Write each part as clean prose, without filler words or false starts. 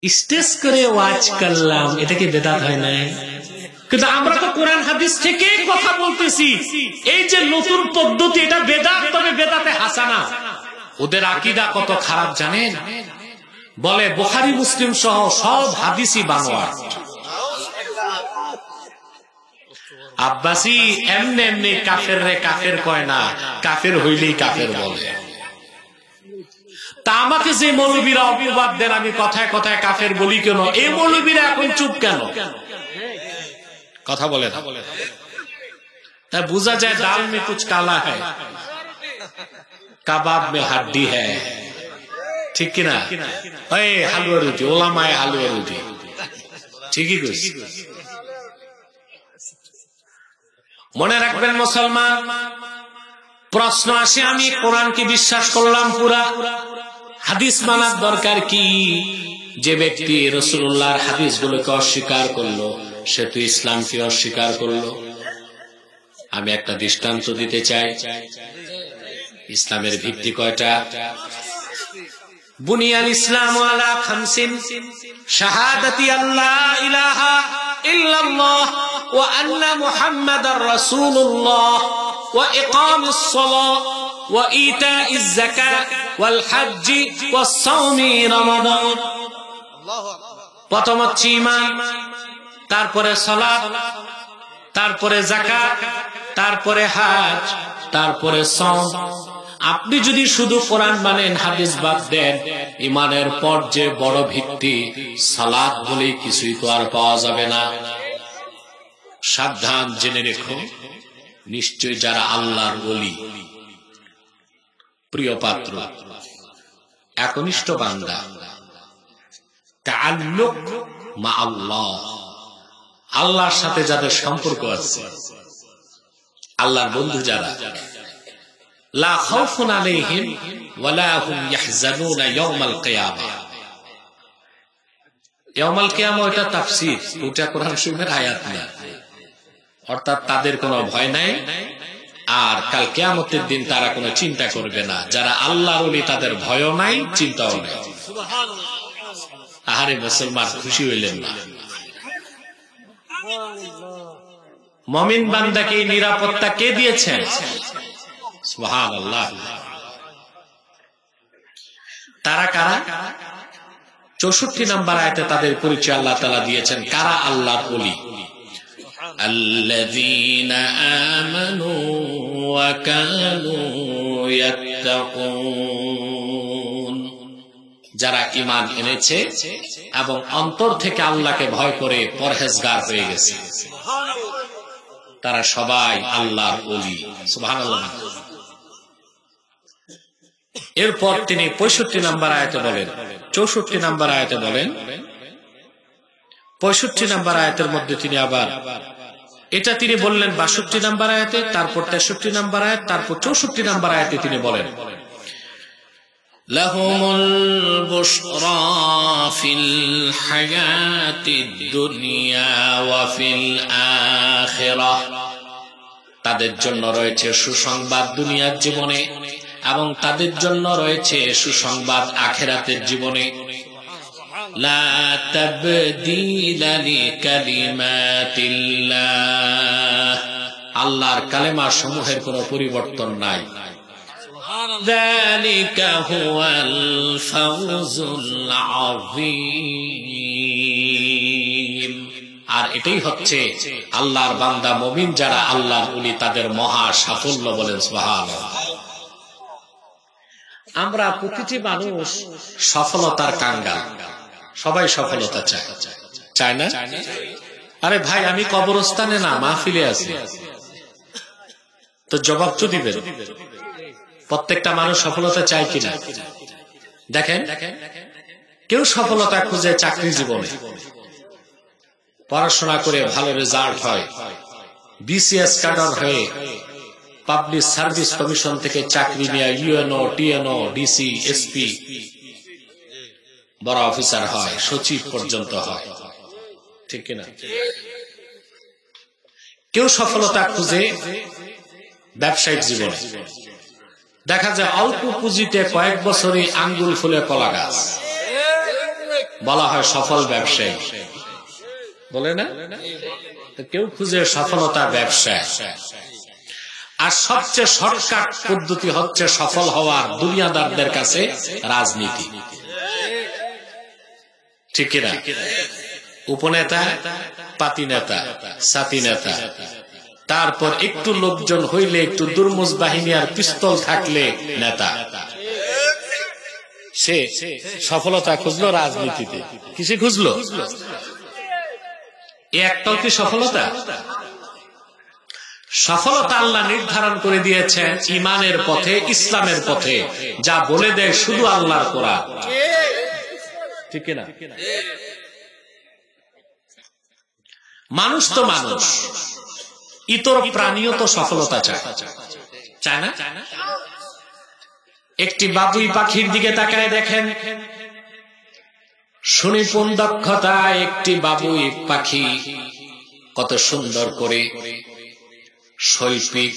Stage করে ওয়াজ করলাম, এটা কি বেদাত হয় না? কিন্তু আমরা তো কোরআন হাদিস থেকে কথা বলতেছি। এই যে নতুন পদ্ধতি, এটা বেদাত, তবে বেদাতে হাসানা। ওদের আকীদা কত খারাপ জানেন? বলে বুখারী মুসলিম সহ সব হাদিসই বানোয়াট। আব্বাসী এমনি এমনি কাফের রে কাফের কয় না, কাফের হইলেই কাফের বলে। তা আমাকে যে মৌলবীরা অপবাদ দেন আমি কথায় কথায় কাফের বলি কেন, এই মৌলবীরা এখন চুপ কেন? কথা বলে না, তা বুঝা যায় দাল মে কুছ কালা হ্যায়, কাবাব মে হাড্ডি হ্যায়। ঠিক কিনা? এই হালুয়া রুটি, ওলামায়ে হালুয়া রুটি, ঠিকই কইছি। মনে রাখবেন মুসলমান, প্রশ্ন আসে আমি কোরআনকে বিশ্বাস করলাম পুরা, হাদিস মানার দরকার কি? যে ব্যক্তি রাসূলুল্লাহর হাদিসগুলোকে অস্বীকার করলো সে তো ইসলামকে অস্বীকার করলো। আমি একটা দৃষ্টান্ত দিতে চাই। ইসলামের ভিত্তি কয়টা? বুনিয়াল ইসলামু আলা খামসিন, শাহাদাতি আল্লা ইলাহা ইল্লাল্লাহ ওয়া আন্না মুহাম্মাদার রাসূলুল্লাহ ওয়া ইকামিস সালাহ ওয়া ইতাইজ যাকাত ওয়াল হজ্জি ওয়াস সাওমি রমাদান। প্রথম হচ্ছে ঈমান, তারপরে সালাত, তারপরে যাকাত, তারপরে হজ, তারপরে সাওম। আপনি যদি শুধু কোরআন মানেন, হাদিস বাদ দেন, ঈমানের পর যে বড় ভিত্তি সালাত বলে কিছুই তো আর পাওয়া যাবে না। সাবধান, জেনে রেখো, নিশ্চয় যারা আল্লাহর ওলি, প্রিয় পাত্র, একনিষ্ঠ বান্দা, তাআল্লুক মা আল্লাহ, আল্লাহর সাথে যাদের সম্পর্ক আছে, আল্লাহর বন্ধু যারা, লা খাউফুন আলাইহিম ওয়া লা হুম ইয়াহজানুনা ইয়াউমাল কিয়ামাহ। ইয়াউমাল কিয়ামাহ এটা তাফসীর, ওটা কোরআন শরীফের আয়াত না। অর্থাৎ তাদের কোনো ভয় নাই, আর কাল কিয়ামতের দিন তারা কোনো চিন্তা করবে না। যারা আল্লাহর ওলি তাদের ভয়ও নাই, চিন্তাও নাই। আহারে মুসলমান, খুশি হইলেন না? মুমিন বান্দাকে নিরাপত্তা কে দিয়েছেন? সুবহানাল্লাহ। তারা কারা? 64 নম্বর আয়াতে তাদের পরিচয় আল্লাহ তাআলা দিয়েছেন। কারা আল্লাহর ওলি? আল্লাযীনা আমানু ওয়া কানু ইয়াত্তাকুন, যারা ঈমান এনেছে এবং অন্তর থেকে আল্লাহকে ভয় করে পরহেজগার হয়ে গেছে, তারা সবাই আল্লাহর ওলি। সুবহানাল্লাহ। এরপর তিনি 65 নম্বর আয়াতে বলেন, 64 নম্বর আয়াতে বলেন, 65 নম্বর আয়াতের মধ্যে তিনি আবার এটা তিনি বললেন 62 নম্বর আয়াতে, তারপর 63 নম্বর আয়াত, তারপর 64 নম্বর আয়াতে তিনি বলেন, লাহুমুল বুশরা ফিল হায়াতিদ দুনিয়া ওয়া ফিল আখিরাহ, তাদের জন্য রয়েছে সুসংবাদ দুনিয়ার জীবনে এবং তাদের জন্য রয়েছে সুসংবাদ আখিরাতের জীবনে। লা তাবদীলা লিকালিমাতিল্লাহ, আল্লাহর কালেমা সমূহের কোনো পরিবর্তন নাই। যালিকা হুয়াল ফাওজুল আযীম, আর এটাই হচ্ছে আল্লাহর বান্দা মুমিন যারা আল্লাহর ওলি তাদের মহা সাফল্য। বলেন সুবহানাল্লাহ। আমরা প্রতিটি মানুষ সফলতার কাঙ্গাল, সবাই সফলতা চায়, চায় না? আরে ভাই, আমি কবরস্থানে না, মাহফিলে আছি, তো জবাব তো দিবেন। প্রত্যেকটা মানুষ সফলতা চায় কিনা দেখেন। কেউ সফলতা খুঁজে চাকরি জীবনে, পড়াশোনা করে ভালো রেজাল্ট হয়, বিসিএস ক্যাডার হয়ে পাবলিক সার্ভিস কমিশন থেকে চাকরি নিয়ে ইউএনও, টিএনও, ডিসি, এসপি, বড় অফিসার হয়, সচিব পর্যন্ত হয়, ঠিক কিনা? কেউ সফলতা খুঁজে ব্যবসায়িক জীবনে, দেখা যায় অল্প পুঁজিতে কয়েক বছরই আঙ্গুল ফুলে কলা গাছ। বলা হয় সফল ব্যবসায়ী, বলে না? কেউ খুঁজে সফলতা ব্যবসায়, আর সবচেয়ে শর্টকাট পদ্ধতি হচ্ছে সফল হওয়ার দুনিয়াদারদের কাছে রাজনীতি, ঠিক না? উপনেতা, পাতি নেতা, সাথী নেতা, তারপর একটু লোকজন হইলে, একটু দুর্মুজ বাহিনী আর পিস্তল থাকলে নেতা। সে সফলতা খুঁজলো রাজনীতিতে, কিসে খুঁজলো? একটাও কি সফলতা? সফলতা আল্লাহ নির্ধারণ করে দিয়েছেন ইমানের পথে, ইসলামের পথে, যা বলে দেয় শুধু আল্লাহর কোরআন, ঠিক না? মানুষ তো মানুষ, ইতর প্রাণীও তো সফলতা চায়, চায় না? একটি বাবুই পাখির দিকে তাকায় দেখেন, সুনিপুণ দক্ষতায় একটি বাবুই পাখি কত সুন্দর করে শৈল্পিক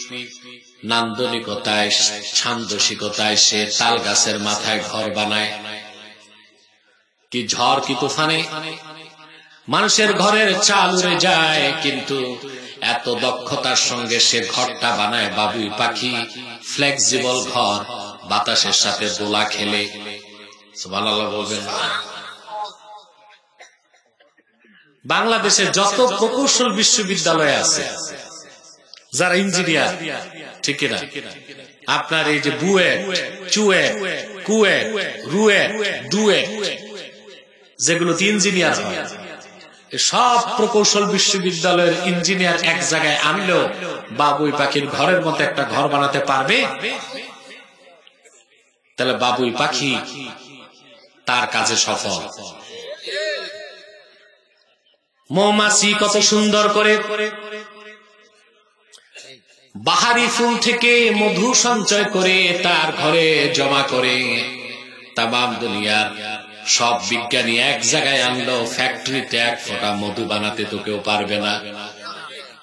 নান্দনিকতায়, ছান্দসিকতায় সে তাল গাছের মাথায় ঘর বানায়। কি ঝড়, কি তুফানে মানুষের ঘরের চাল উড়ে যায়, কিন্তু এত দক্ষতার সঙ্গে সে ঘরটা বানায়। বাবুই পাখি ফ্লেক্সিবল ঘর, বাতাসের সাথে দোলা খেলে। সুবহানাল্লাহ বলবেন। বাংলাদেশে যত প্রকৌশল বিশ্ববিদ্যালয় আছে, যারা ইঞ্জিনিয়ার, ঠিক না? আপনার এই যে বুয়েট, চুয়েট, কুয়েট, রুয়েট, ডুয়েট, যেগুলোতে ইঞ্জিনিয়ার হয়, সব প্রকৌশল বিশ্ববিদ্যালয়ের ইঞ্জিনিয়ার এক জায়গায় আনলেও বাবুই পাখির ঘরের মতো একটা ঘর বানাতে পারবে? তাহলে বাবুই পাখি তার কাজে সফল। মৌমাছি কত সুন্দর করে বাহারি ফুল থেকে মধু সঞ্চয় করে তার ঘরে জমা করে, তামাম দুনিয়ার সব বিজ্ঞানী এক জায়গায় আনলো, ফ্যাক্টরিতে এক ফোঁটা মধু বানাতে তো কেউ পারবে না।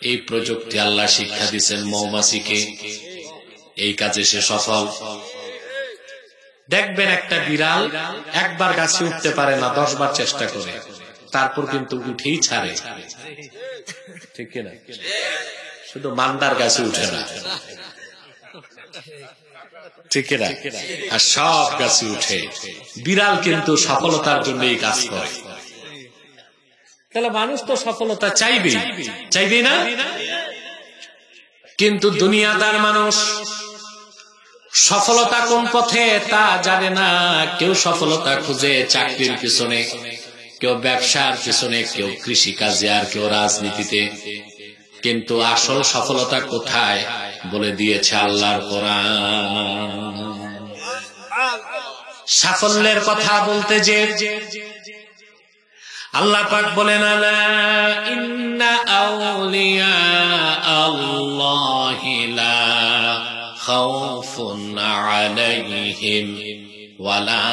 এই প্রযুক্তি আল্লাহ শিক্ষা দিচ্ছেন মৌমাছিকে, এই কাজে সে সফল। দেখবেন একটা বিড়াল একবার গাছে উঠতে পারে না, 10 বার চেষ্টা করে, তারপর কিন্তু উঠেই ছাড়ে, ঠিক না? শুধু মান্দার গাছে উঠে না, ঠিক না? আর সব গাছে উঠে। বিড়াল কিন্তু সফলতার জন্য এই কাজ করে। তাহলে মানুষ তো সফলতা চাইবে, চাইবে না? কিন্তু দুনিয়াদার মানুষ সফলতা কোন পথে তা জানে না। কেউ সফলতা খুঁজে চাকরির পিছনে, কেউ ব্যবসার পিছনে, কেউ কৃষিকাজে, আর কেউ রাজনীতিতে। কিন্তু আসল সফলতা কোথায় বলে দিয়েছে আল্লাহর কোরআন। সাফল্যের কথা বলতে যে আল্লাহ পাক বলেন, আলা ইন্না আউলিয়া আল্লাহি লা খাউফুন আলাইহিম ওয়ালা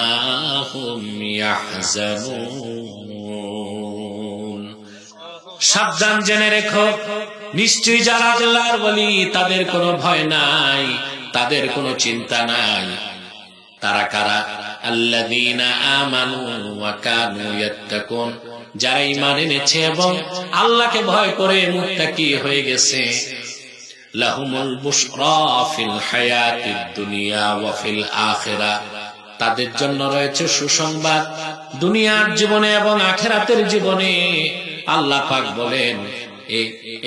হুম ইয়াহজানুন। সাবধান জেনে রেখো, নিশ্চয়ই যারা আল্লাহর ওলি তাদের কোনো ভয় নাই, তাদের কোনো চিন্তা নাই। তারা কারা? আল্লাযীনা আমানু ওয়া কানু ইয়াত্তাকুন, যারা ঈমান এনেছে এবং আল্লাহকে ভয় করে মুত্তাকি হয়ে গেছে। লাহুমুল বুশরা ফিল হায়াতিদ দুনিয়া ওয়া ফিল আখিরাহ, তাদের জন্য রয়েছে সুসংবাদ দুনিয়ার জীবনে এবং আখিরাতের জীবনে। আল্লাহ পাক বলেন,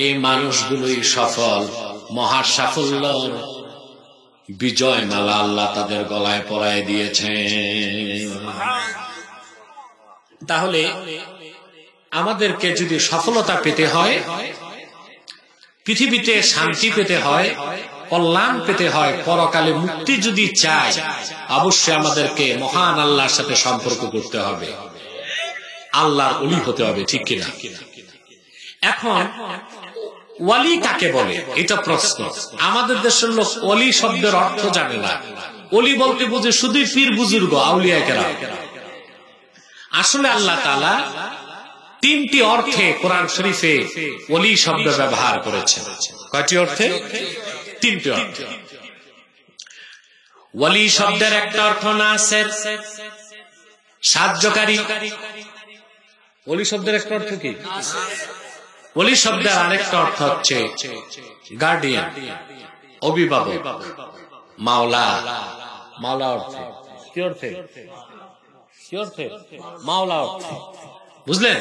এই মানুষগুলোই সফল। মহা সাফল্য বিজয় মালা আল্লাহ তাদের গলায় পরায় দিয়েছেন। তাহলে আমাদেরকে যদি সফলতা পেতে হয়, পৃথিবীতে শান্তি পেতে হয়, কল্যাণ পেতে হয়, পরকালে মুক্তি যদি চাই, অবশ্যই আমাদেরকে মহান আল্লাহর সাথে সম্পর্ক করতে হবে, আল্লাহর ওলি হতে হবে, ঠিক কিনা? এখন ওয়ালি কাকে বলে, এটা প্রশ্ন। আমাদের দেশের লোক ওলি শব্দের অর্থ জানে না। ওলি বলতে বুঝে শুধুই পীর বুজুর্গ, আউলিয়া কেরাম। আসলে আল্লাহ তাআলা 3টি অর্থে কোরআন শরীফে ওলি শব্দ ব্যবহার করেছেন। কয়টি অর্থে? 3টি অর্থে। ওলি শব্দের একটা অর্থ নাসির, সাহায্যকারী, ওলি শব্দের একটা অর্থ কি? ওলি শব্দের আরেকটা অর্থ হচ্ছে গার্ডিয়ান, অভিভাবক, মাওলা। মাওলা অর্থে কি অর্থে? কি অর্থে? মাওলা অর্থে, বুঝলেন?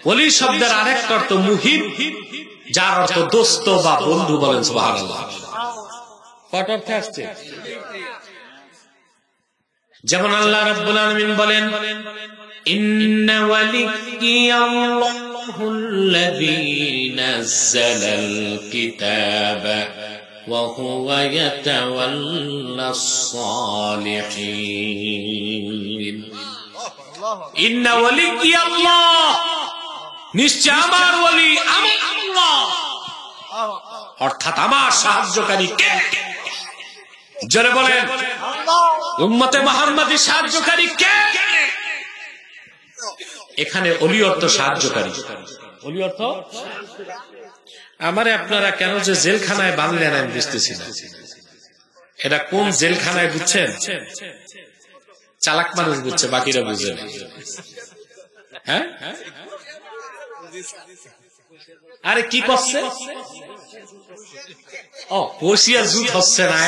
ওলি শব্দের আরেকটা অর্থ মুহিব, যার অর্থ দোস্ত বা বন্ধু। বলেন সুবহানাল্লাহ। কত অর্থে আসছে? যেমন আল্লাহ রাব্বুল আলামিন বলেন, ইন্না ওয়ালিয়াল্লাহুল্লাযী নাযালাল কিতাবা ওয়া হুয়া ইয়াতাওয়াল্লাস সালিহিন। ইন্না ওয়ালিয়াল্লাহ, নিশ্চয় আমার ওলি আমার আল্লাহ, অর্থাৎ আমার সাহায্যকারী কে? জোরে বলেন, উম্মতে মুহাম্মাদী সাহায্যকারী কে? এখানে ওলি অর্থ সাহায্যকারী। ওলি অর্থ আমারে আপনারা কেন যে জেলখানায় বাঁধলেন আমি বুঝতেছি না। এটা কোন জেলখানায় বুঝছেন? চালাক মানুষ বুঝছে, বাকিরা বুঝে না। হ্যাঁ, আরে কি করছে? ও বসিয়া জুত হচ্ছে না।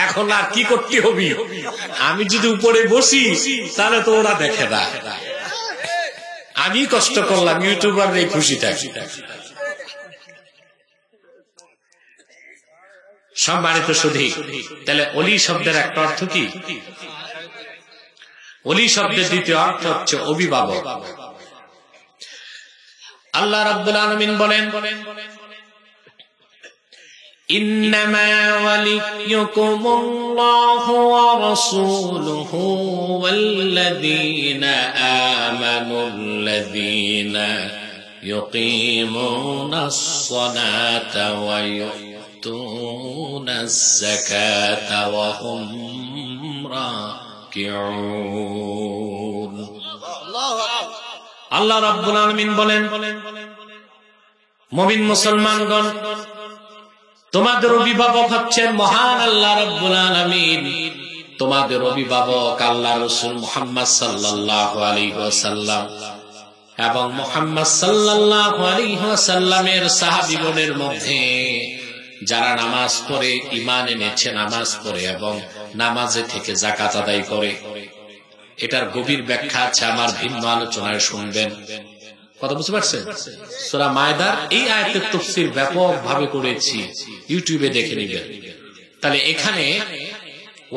এখন আর কি করতে হবি? আমি যদি উপরে বসি তাহলে তো ওরা দেখে না। আমি কষ্ট করলাম, ইউটিউবার নেই, খুশি থাকি। সম্মানিত সুধী, তাহলে অলি শব্দের একটা অর্থ কি? অলি শব্দের দ্বিতীয় অর্থ হচ্ছে অভিভাবক। আল্লাহ রাব্বুল আলামিন বলেন, ইন্নামা ওয়ালিয়্যুকুমুল্লাহু ওয়া রাসূলুহু ওয়াল্লাযীনা আমানুল্লাযীনা ইউকিমুনাস সালাতা ওয়া ইউতুনাজ যাকাতা ওয়া হুম রাকিউন। আল্লাহ রাব্বুল আলামিন বলেন, মুমিন মুসলমানগণ, তোমাদের অভিভাবক হচ্ছেন মহান আল্লাহ রাব্বুল আলামিন। তোমাদের অভিভাবক আল্লাহ রাসূল মুহাম্মদ সাল্লাল্লাহু আলাইহি ওয়াসাল্লাম এবং মুহাম্মদ সাল্লাল্লাহু আলাইহি ওয়াসাল্লামের সাহাবীগণের মধ্যে যারা নামাজ পড়ে, ঈমান এনেছে, নামাজ পড়ে এবং নামাজে থেকে যাকাত আদায় করে। এটার গভীর ব্যাখ্যা আছে আমার ভিন্ন আলোচনায়, শুনবেন। কথা বুঝতে পারছেন? সূরা মায়দার এই আয়াতের তাফসীর ব্যাপক ভাবে করেছি, ইউটিউবে দেখে নিবেন। তাহলে এখানে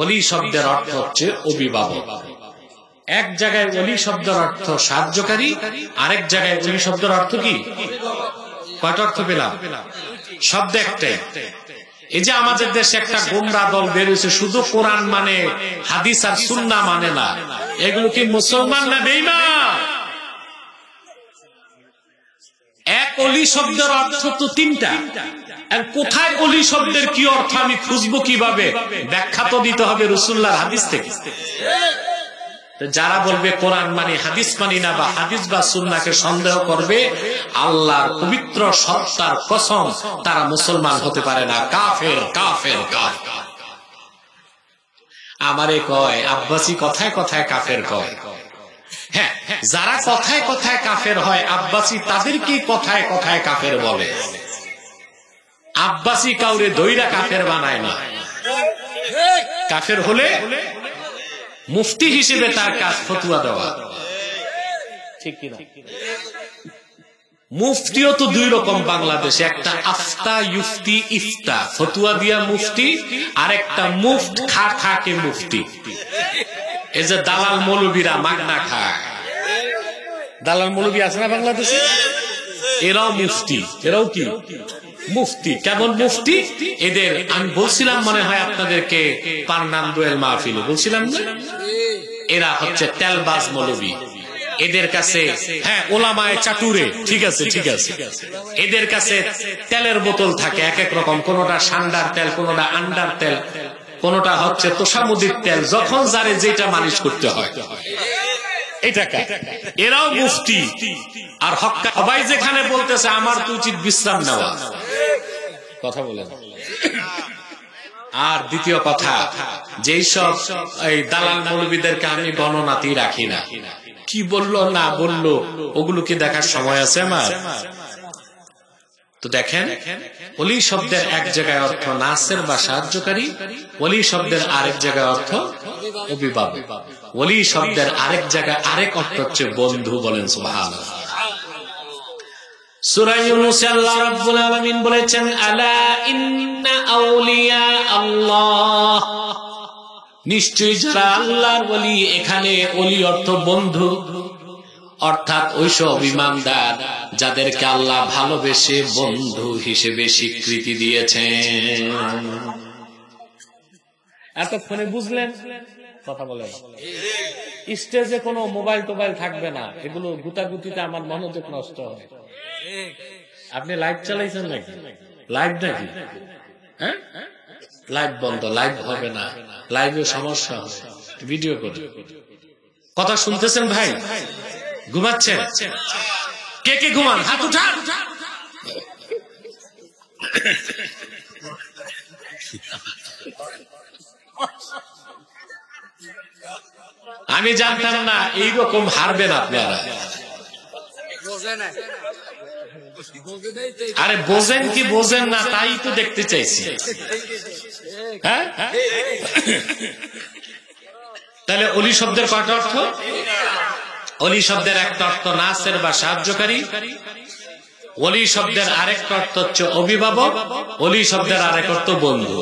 ওলি শব্দের অর্থ হচ্ছে অভিভাবক। এক জায়গায় ওলি শব্দের অর্থ সাহায্যকারী, আরেক জায়গায় ওলি শব্দের অর্থ কি? কয়টা অর্থ পেলাম? শব্দ একটাই। এই যে আমাদের দেশে একটা গোমরা দল বেরিয়েছে, শুধু কোরআন মানে, হাদিস আর সুন্নাহ মানে না। এগুলো কি মুসলমান না বেঈমান? এক ওলি শব্দের অর্থ তো তিনটা। কোথায় ওলি শব্দের কি অর্থ আমি খুঁজবো কিভাবে? ব্যাখ্যা তো দিতে হবে রাসূলুল্লাহর হাদিস থেকে। যারা বলবে কোরআন মানি হাদিস মানি না, বা হাদিস বা সুন্নাহকে সন্দেহ করবে, আল্লাহর পবিত্র সত্তার কসম, তারা মুসলমান হতে পারে না। কাফের, কাফের, কাফের। আমারে কয় আব্বাসী কথায় কথায় কাফের কয়। হ্যাঁ, যারা কথায় কথায় কাফের হয় আব্বাসী, তাদেরকে কথায় কথায় কাফের বলে। আব্বাসী কাউরে দইরা কাফের বানায় না। কাফের হলে মুফতি হিসেবে তার কাজ ফতোয়া দেওয়া, ঠিক কিনা? মুফতিও তো দুই রকম বাংলাদেশে, একটা আফতা, ইফতি, ইফতা, ফতোয়া দিয়া মুফতি, আর একটা মুফত খা খাকে মুফতি। এই যে দালাল মৌলবীরা মাগনা খায়, দালাল মৌলবী আছে না বাংলাদেশে, এরাও মুফতি। এরাও কি মুফতি? কেমন মুফতি? এদের আমি বলছিলাম মনে হয় আপনাদেরকে পান্নান দোয়েল মাহফিলে বলছিলাম না, এরা হচ্ছে তেলবাজ মৌলবী। এদের কাছে, হ্যাঁ, ওলামায়ে চাটুরে, ঠিক আছে, ঠিক আছে, এদের কাছে তেলের বোতল থাকে এক এক রকম, কোনটা সান্ডার তেল, কোনটা আন্ডার তেল, কোনটা হচ্ছে তোষামুদির তেল, যখন যারে যেটা মালিশ করতে হয় এটাকে। এরাও মুফতি। আর হক্কা সবাই যেখানে বলতেছে আমার তো উচিত বিশ্রাম নেওয়া, কথা বলেন। আর দ্বিতীয় কথা, যেই সব এই দালাল মৌলবীদেরকে আমি গণনাতেই রাখি না, কি বললো না বললো ওগুলো কি দেখার সময় আছে আমার? তো দেখেন, ওলি শব্দের এক জায়গায় অর্থ নাসের বা সাহায্যকারী, ওলি শব্দের আরেক জায়গায় অর্থ অভিভাবক, ওলি শব্দের আরেক জায়গায় আরেক অর্থ হচ্ছে বন্ধু। বলেন সুবহানাল্লাহ। সূরা ইউনূসে আল্লাহ রাব্বুল আলামিন বলেছেন, আলা ইন্না আউলিয়া আল্লাহ, নিশ্চয়ই যারা আল্লাহর ওলি, এখানে ওলি অর্থ বন্ধু, অর্থাৎ ওইসব ঈমানদার যাদেরকে আল্লাহ ভালোবেসে বন্ধু হিসেবে স্বীকৃতি দিয়েছেন। এতক্ষণে বুঝলেন? কথা বলেন। স্টেজে কোনো মোবাইল টোবাইল থাকবে না, এগুলো গুতাগুতিতে আমার মনোযোগ নষ্ট হয়। আপনি লাইভ চালাইছেন নাকি? লাইভ নাকি? হ্যাঁ, লাইভ বন্ধ, লাইভ হবে না, লাইভে সমস্যা হবে, ভিডিও করে। কথা শুনতেছেন ভাই? ঘুমাচ্ছেন? কে কে ঘুমান? হাত উঠান। আমি জানতাম না এইরকম হারবেন আপনারা। আরে বোঝেন কি বোঝেন না তাই তো দেখতে চাইছি। হ্যাঁ, তাহলে অলি শব্দের কয়টা অর্থ? অলি শব্দের একটা অর্থ নাসের বা সাহায্যকারী, অলি শব্দের আরেকটা অর্থ হচ্ছে অভিভাবক, অলি শব্দের আরেক অর্থ বন্ধু।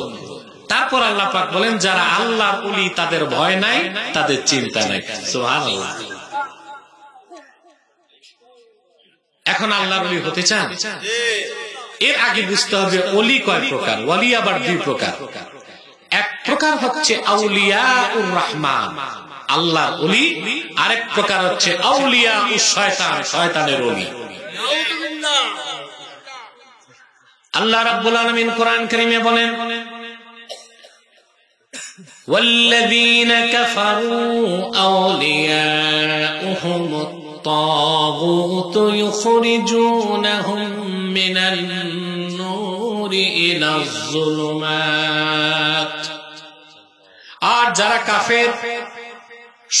তারপর আল্লাহ পাক বলেন, যারা আল্লাহর ওলি তাদের ভয় নাই, তাদের চিন্তা নাই। সুবহানাল্লাহ। এখন আল্লাহর ওলি হতে চান? এর আগে বুঝতে হবে ওলি কয় প্রকার। ওলি আবার দুই প্রকার। এক প্রকার হচ্ছে আউলিয়াউর রহমান, আল্লাহর ওলি, আরেক প্রকার হচ্ছে আউলিয়াউশ শয়তান, শয়তানের ওলি। আল্লাহ রাব্বুল আলামিন কোরআন কারীমে বলেন, ওয়াল্লাযীনা কাফারু আউলিয়াউহুমুত তাগুতু ইউখরিজুনাহুম মিনান নূরি ইলাজ যুলুমাত। আর যারা কাফের,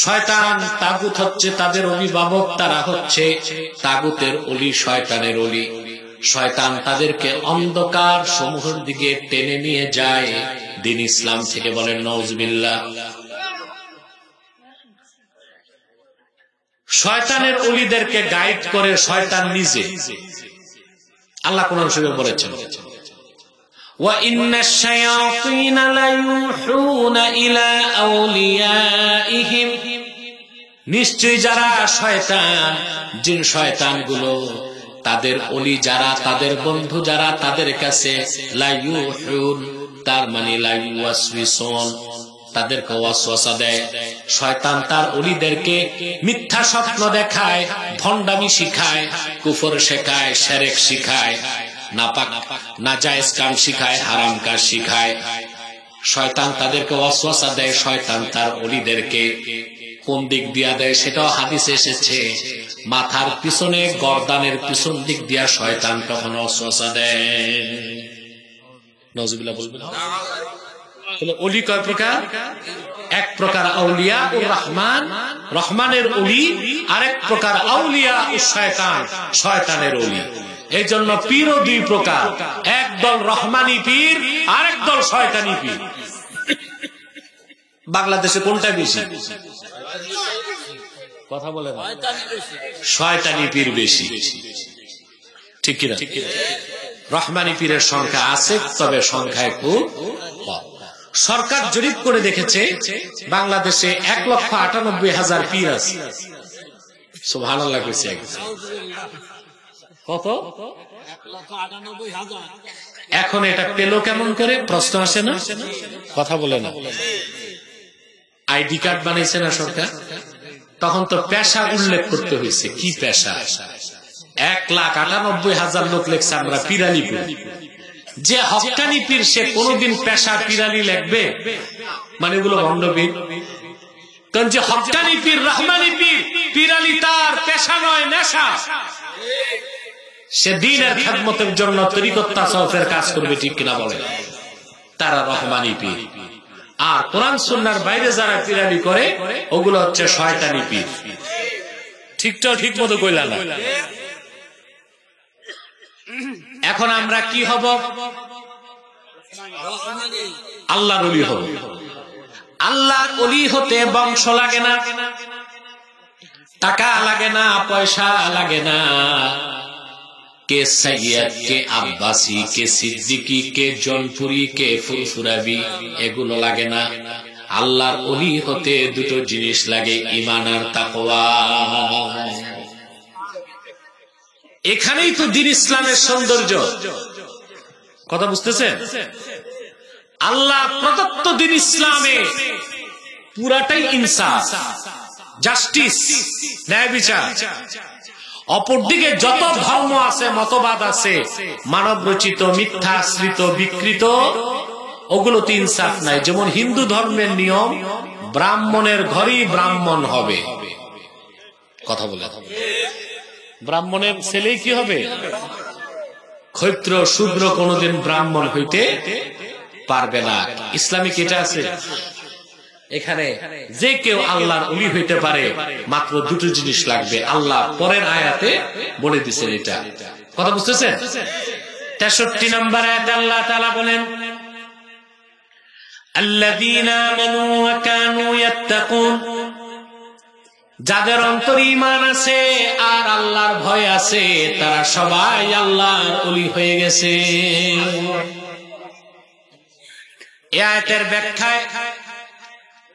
শয়তান তাগুত হচ্ছে তাদের অভিভাবক, তারা হচ্ছে তাগুতের ওলি, শয়তানের ওলি। শয়তান তাদেরকে অন্ধকার সমূহের দিকে টেনে নিয়ে যায় দ্বীন ইসলাম থেকে। বলেন নাউজুবিল্লাহ। শয়তানের ওলিদেরকে গাইড করে শয়তান নিজে। আল্লাহ কোরআন শরীফে বলেছেন, ওয়া ইন্নাশ শায়াতিনা লায়ুহুনা ইলা আউলিয়াইহিম, নিশ্চয়ই যারা শয়তান, জিন শয়তানগুলো, তাদের ওলি যারা, তাদের বন্ধু যারা, তাদের কাছে লায়ুহুন, তার মানে লায়ুওয়াসওয়িসুন, তাদেরকে ওয়াসওয়াসা দেয়। শয়তান তার ওলিদেরকে মিথ্যা স্বপ্ন দেখায়, ভণ্ডামি শিখায়, কুফর শেখায়, শিরক শিখায়, নাপাক নাজায়েজ কাম শিখায়, হারাম কাজ শিখায়। শয়তান তাদেরকে ওয়াসওয়াসা দেয়। শয়তান তার ওলিদেরকে কোন দিক দিয়া দেয় সেটাও হাদিসে এসেছে, মাথার পিছনে, গর্দানের পিছন দিক দিয়া শয়তান তখন ওয়াসওয়াসা দেয়। নাউজুবিল্লাহ বলবেন। তাহলে ওলি কয় প্রকার? এক প্রকার আউলিয়াউর রহমান, রহমানের ওলি, আরেক প্রকার আউলিয়াউশ শয়তান, শয়তানের ওলি। এই জন্য পীরও দুই প্রকার, এক দল রহমানি পীর, আরেক দল শয়তানি পীর। বাংলাদেশে কোনটা বেশি? কথা বলে না, শয়তানি পীর বেশি, ঠিক কিনা? রহমানি পীরের সংখ্যা আছে, তবে সংখ্যায় খুব কম। সরকার জরিপ করে দেখেছে বাংলাদেশে 1,98,000 পীর আছে। সুবহানাল্লাহ কইছে। কত? 1,98,000। এখন এটা পেলো কেমন করে? প্রশ্ন আসে না? কথা বলে না। আইডি কার্ড বানাইছে না সরকার, তখন তো পেশা উল্লেখ করতে হয়েছে। কি পেশা? 1,98,000 লোক লেখছে আমরা পিরালি পীর। যে হক্কানি পীর সে কোনদিন পেশা পিরালি লিখবে? মানে এগুলো ভণ্ড পীর। কারণ যে হক্কানি পীর, রহমানি পীর, পিরালি তার পেশা নয়, নেশা। সে দ্বীনের খেদমতের জন্য তরিকত তাসাউফের কাজ করবে, ঠিক কিনা বলে? তারা রহমানি পীর। আর কোরআন সুন্নাহর বাইরে যারা পীরানি করে ওগুলো হচ্ছে শয়তানি পীর। ঠিক মতো কইলা না। এখন আমরা কি হব? আল্লাহর ওলি হব। আল্লাহর ওলি হতে বংশ লাগে না, টাকা লাগে না, পয়সা লাগে না, কে সৈয়দ, কে আব্বাসী, কে সিদ্দিকী, কে জনপুরি, কে ফুরফুরাবি, এগুলো লাগে না। আল্লাহর ওলি হতে দুটো জিনিস লাগে, ঈমান আর তাকওয়া। এখানেই তো দ্বীন ইসলামের সৌন্দর্য। কথা বুঝতেছেন? আল্লাহ প্রদত্ত দ্বীন ইসলামে পুরাটাই ইনসাফ, জাস্টিস, ন্যায় বিচার। অপরদিকে যত ধর্ম আছে, মতবাদ আছে, মানব রচিত, মিথ্যা আশ্রিত, বিকৃত, ওগুলোতে ইনসাফ নাই। যেমন হিন্দু ধর্মের নিয়ম, ব্রাহ্মণের ঘরেই ব্রাহ্মণ হবে। কথা বলে, ব্রাহ্মণের ছেলেই কি হবে? ক্ষত্র শূদ্র কোনদিন ব্রাহ্মণ হইতে পারবে না। ইসলামিক এটা আছে। এখানে যে কেউ আল্লাহর ওলি হইতে পারে, মাত্র দুটো জিনিস লাগবে। আল্লাহ পরের আয়াতে বলে দিচ্ছেন এটা। কথা বুঝতেছেন? 63 নম্বর আয়াতে আল্লাহ তাআলা বলেন, আল্লাযীনা আমানু ওয়া কানু ইয়াত্তাকুন, যাদের অন্তরে ঈমান আছে আর আল্লাহর ভয় আছে, তারা সবাই আল্লাহর ওলি হয়ে গেছে। এই আয়াতের ব্যাখ্যায়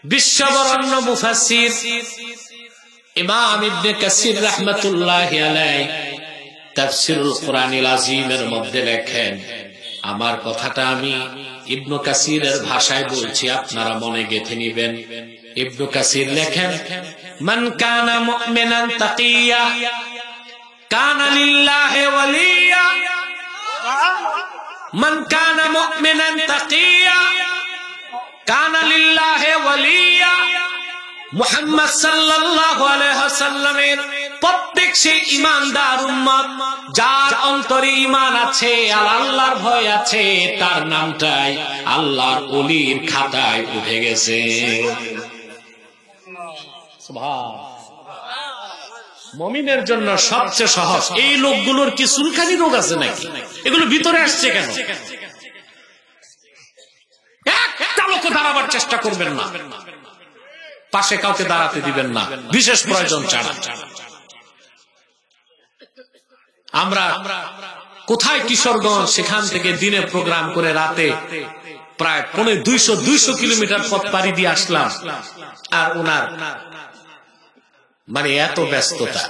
বিশ্ববরণ্য মুফাসসির ইমাম ইবনে কাসির রাহমাতুল্লাহি আলাইহি তাফসীরুল কুরআনিল আযীমের মধ্যে লেখেন, আমার কথাটা আমি ইবনে কাসিরের ভাষায় বলছি, আপনারা মনে গেঁথে নেবেন। ইবনে কাসির লেখেন, মান কানা মুমিনান তাকিয়া কানা লিল্লাহি ওয়ালিয়া, মান কানা মুমিনান তাকিয়া কানা লিল্লাহি ওয়ালিয়া। মুহাম্মদ সাল্লাল্লাহু আলাইহি ওয়াসাল্লামের প্রত্যেক সেই ঈমানদার উম্মত যার অন্তরে ঈমান আছে আর আল্লাহর ভয় আছে, তার নামটাই আল্লাহর ওলির খাতায় উঠে গেছে। মুমিনের জন্য সবচেয়ে সহজ। এই লোকগুলোর কি চুলকানি রোগ আছে নাকি? এগুলো ভিতরে আসছে কেন? একটা লোক দাঁড়াবার চেষ্টা করবেন না, পাশে কাউকে দাঁড়াতে দিবেন না, বিশেষ প্রয়োজন ছাড়া। আমরা কোথায় কিশোরগঞ্জ, সেখান থেকে দিনে প্রোগ্রাম করে রাতে প্রায় 200 কিলোমিটার পথ পাড়ি দিয়ে আসলাম। আর ওনার মানে এত ব্যস্ততা,